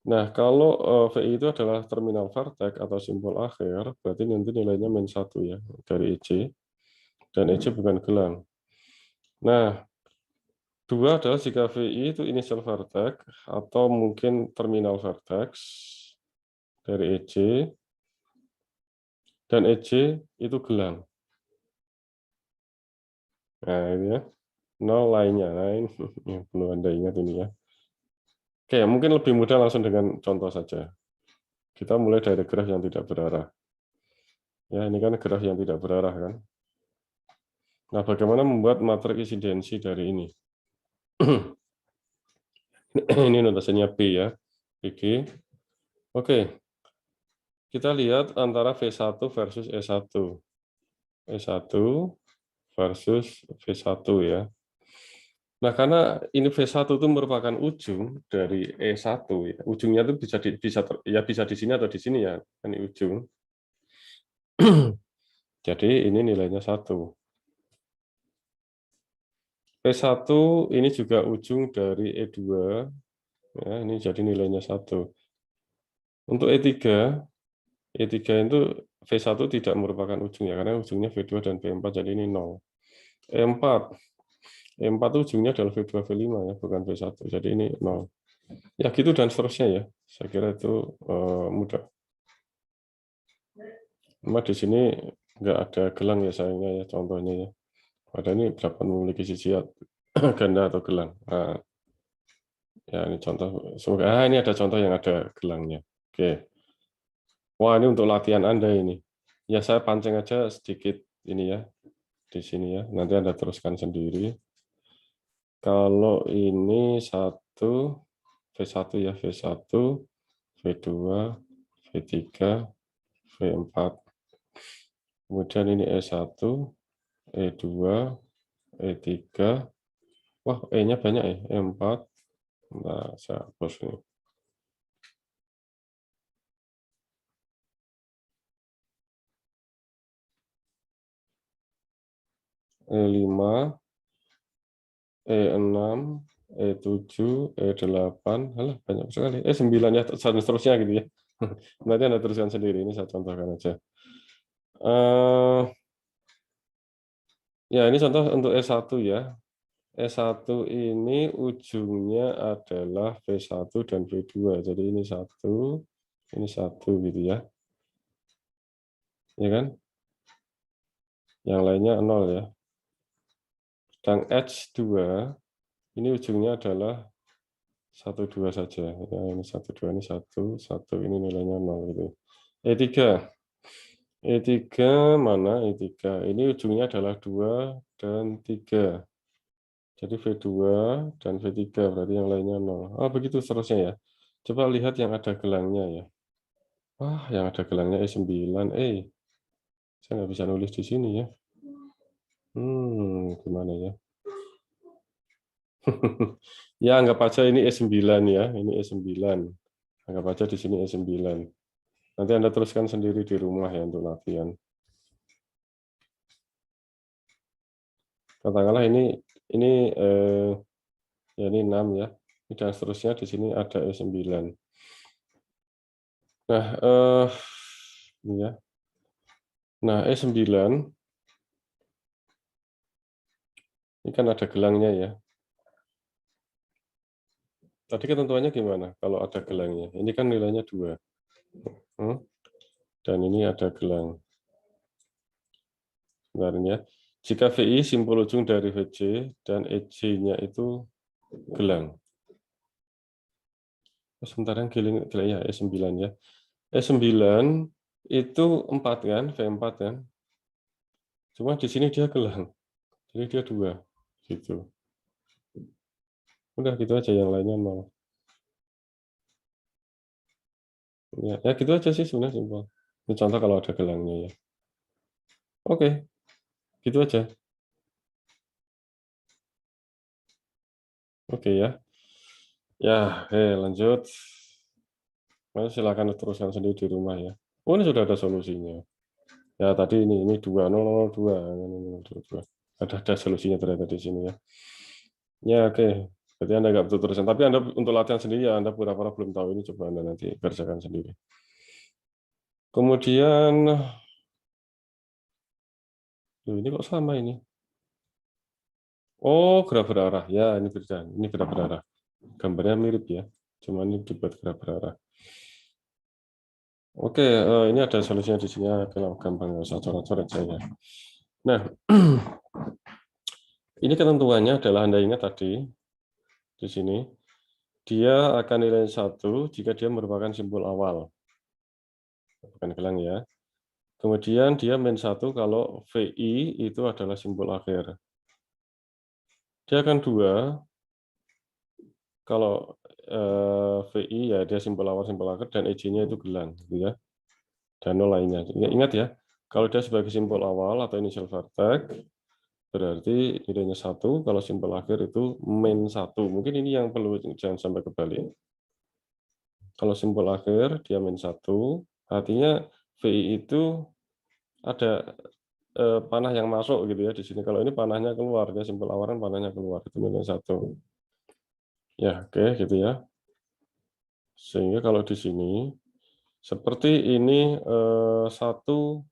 Nah, kalau VI itu adalah terminal vertex atau simbol akhir, berarti nanti nilainya -1 ya dari EJ dan EJ bukan gelang. Nah, 2 adalah jika VI itu initial vertex atau mungkin terminal vertex dari EJ dan EJ itu gelang. Nah, ini ya. 0 lainnya. Nah, ini perlu Anda ingat ini ya. Oke, mungkin lebih mudah langsung dengan contoh saja. Kita mulai dari graf yang tidak berarah. Ya, ini kan graf yang tidak berarah kan. Nah, bagaimana membuat matriks insidensi dari ini? Ini notasinya B ya. BG. Oke. Kita lihat antara V1 versus E1. E1 versus V1 ya. Nah, karena ini V1 itu merupakan ujung dari E1 ya. Ujungnya itu bisa di sini atau di sini ya. Ini ujung. Jadi ini nilainya 1. P1 ini juga ujung dari E2. Ya, ini jadi nilainya 1. Untuk E3 itu V1 tidak merupakan ujung ya, karena ujungnya V2 dan V4, jadi ini 0. E4 ujungnya adalah V2, V5 ya, bukan V1, jadi ini 0. Ya gitu dan seterusnya ya, saya kira itu mudah. Cuma di sini nggak ada gelang ya sayangnya ya, contohnya ya. Padahal ini dapat memiliki sisi ganda atau gelang. Nah, ya ini contoh, semoga ini ada contoh yang ada gelangnya. Oke. Wah, ini untuk latihan Anda ini. Ya saya pancing aja sedikit ini ya, di sini ya. Nanti Anda teruskan sendiri. Kalau ini V1 ya, V1, V2, V3, V4. Kemudian ini E1, E2, E3. Wah, E-nya banyak ya, E4. Nah, saya hapus ini. E5, E6, E7, E8, halah banyak sekali. E9 ya, dan seterusnya gitu ya. Nanti Anda teruskan sendiri, ini saya contohkan aja. Ya, ini contoh untuk E1 ya. E1 ini ujungnya adalah V1 dan V2. Jadi ini 1 gitu ya. Ya kan? Yang lainnya 0 ya. Dan H2 ini ujungnya adalah 1, 2 saja. Ya, ini 1, 2, ini 1, 1, ini nilainya 0 gitu. E3. E3 mana E3? Ini ujungnya adalah 2 dan 3. Jadi V2 dan V3 berarti yang lainnya 0. Oh, begitu seterusnya ya. Coba lihat yang ada gelangnya ya. Wah, yang ada gelangnya E9. Saya nggak bisa nulis di sini ya. Gimana ya? Ya, anggap aja ini E9 ya. Ini E9. Anggap aja di sini E9. Nanti Anda teruskan sendiri di rumah ya untuk latihan. Katakanlah ya ini 6 ya. Dan seterusnya di sini ada E9. Nah, ini ya. Nah, E9 ini kan ada gelangnya ya. Tadi ketentuannya gimana kalau ada gelangnya? Ini kan nilainya 2. Dan ini ada gelang. Sebenarnya, jika VI simpul ujung dari VJ dan EJ-nya itu gelang. Sebentar yang gelang ya, E9 ya. E9 itu 4 kan, V4 kan. Cuma di sini dia gelang. Jadi dia 2 gitu. Udah gitu aja, yang lainnya 0. Ya gitu aja sih sebenarnya simpel. Ini contoh kalau ada gelangnya ya. Oke, gitu aja. Oke ya. Ya, lanjut. Silakan teruskan sendiri di rumah ya. Oh, ini sudah ada solusinya. Ya tadi ini 2002. Ada solusinya ternyata di sini ya. Ya oke. Berarti Anda nggak betul terusan. Tapi Anda untuk latihan sendiri ya, Anda pura-pura belum tahu ini, coba Anda nanti kerjakan sendiri. Kemudian, ini kok sama ini? Oh, gerak berarah. Ya, ini beda. Ini gerak berarah. Gambarnya mirip ya. Cuma ini dibuat gerak berarah. Oke, ini ada solusinya di sini. Kalau gampang, nggak usah coret-coret saya. Nah, ini ketentuannya adalah Anda ingat tadi, di sini, dia akan nilai 1 jika dia merupakan simbol awal. Bukan gelang ya. Kemudian dia min 1 kalau VI itu adalah simbol akhir. Dia akan 2 kalau VI ya dia simbol awal, simbol akhir, dan EJ-nya itu gelang, gitu ya. Dan 0 lainnya. Ingat ya, kalau dia sebagai simbol awal atau initial vertex, berarti nilainya 1, kalau simbol akhir itu min 1. Mungkin ini yang perlu jangan sampai kebalik. Kalau simbol akhir dia min 1, artinya VI itu ada panah yang masuk gitu ya di sini. Kalau ini panahnya keluar, dia simbol awal kan panahnya keluar, itu nilai 1. Ya, oke gitu ya. Sehingga kalau di sini seperti ini 1,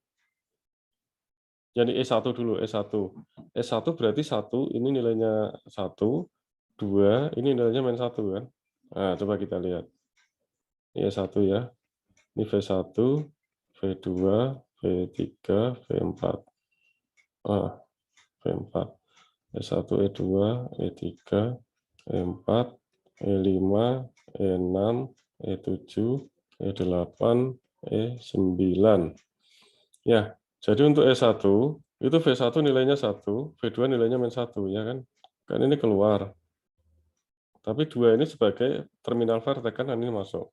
jadi E1 dulu, E1. E1 berarti 1 ini nilainya 1, 2 ini nilainya min 1 kan. Nah, coba kita lihat. Ini E1 ya. Ini V1, V2, V3, V4. Ah, V4. E1, E2, E3, E4, E5, E6, E7, E8, E9. Ya, jadi untuk E1, itu V1 nilainya 1, V2 nilainya min 1, ya kan? Kan ini keluar. Tapi 2 ini sebagai terminal vertex, kan ini masuk.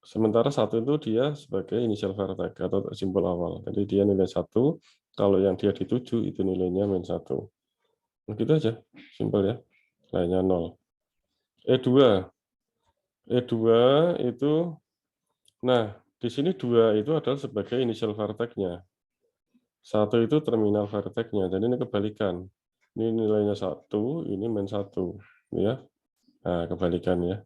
Sementara 1 itu dia sebagai inisial vertex atau simbol awal. Jadi dia nilai 1, kalau yang dia dituju itu nilainya min 1. Begitu aja, simpel ya. Lainnya 0. E2. E2 itu, nah di sini 2 itu adalah sebagai inisial vertex-nya. 1 itu terminal vertex-nya. Jadi ini kebalikan. Ini nilainya 1, ini min 1. Ya. Nah, kebalikan ya.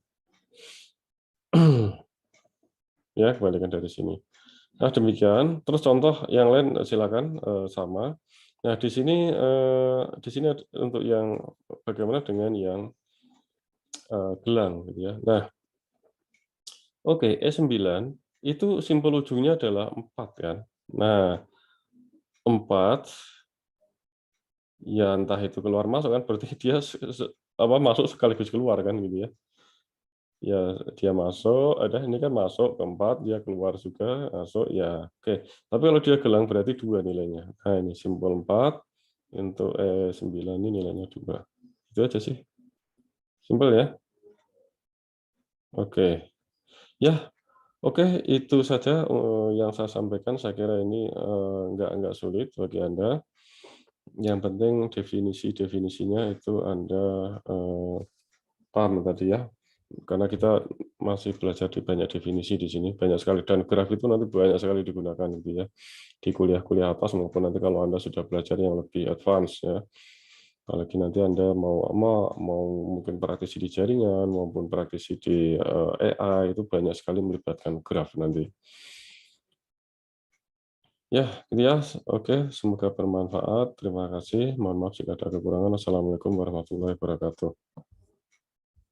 Ya, kebalikan dari sini. Nah, demikian. Terus contoh yang lain silakan sama. Nah, di sini untuk yang bagaimana dengan yang gelang gitu ya. Nah, oke, E9 itu simbol ujungnya adalah 4 kan. Nah, 4 ya entah itu keluar masuk kan berarti dia masuk sekaligus keluar kan gitu ya. Ya, dia masuk, ada ini kan masuk keempat, dia keluar juga, masuk, ya oke. Tapi kalau dia gelang berarti 2 nilainya. Nah, ini simbol 4, untuk E9 ini nilainya 2. Itu aja sih. Simpel ya? Oke. Ya, oke, itu saja yang saya sampaikan. Saya kira ini nggak sulit bagi Anda. Yang penting definisi-definisinya itu Anda paham tadi ya. Karena kita masih belajar di banyak definisi di sini, banyak sekali, dan graf itu nanti banyak sekali digunakan gitu ya, di kuliah-kuliah atas maupun nanti kalau Anda sudah belajar yang lebih advance ya. Apalagi nanti Anda mau mungkin praktisi di jaringan maupun praktisi di AI, itu banyak sekali melibatkan graf nanti. Ya, gitu ya. Oke, semoga bermanfaat. Terima kasih. Mohon maaf jika ada kekurangan. Assalamualaikum warahmatullahi wabarakatuh.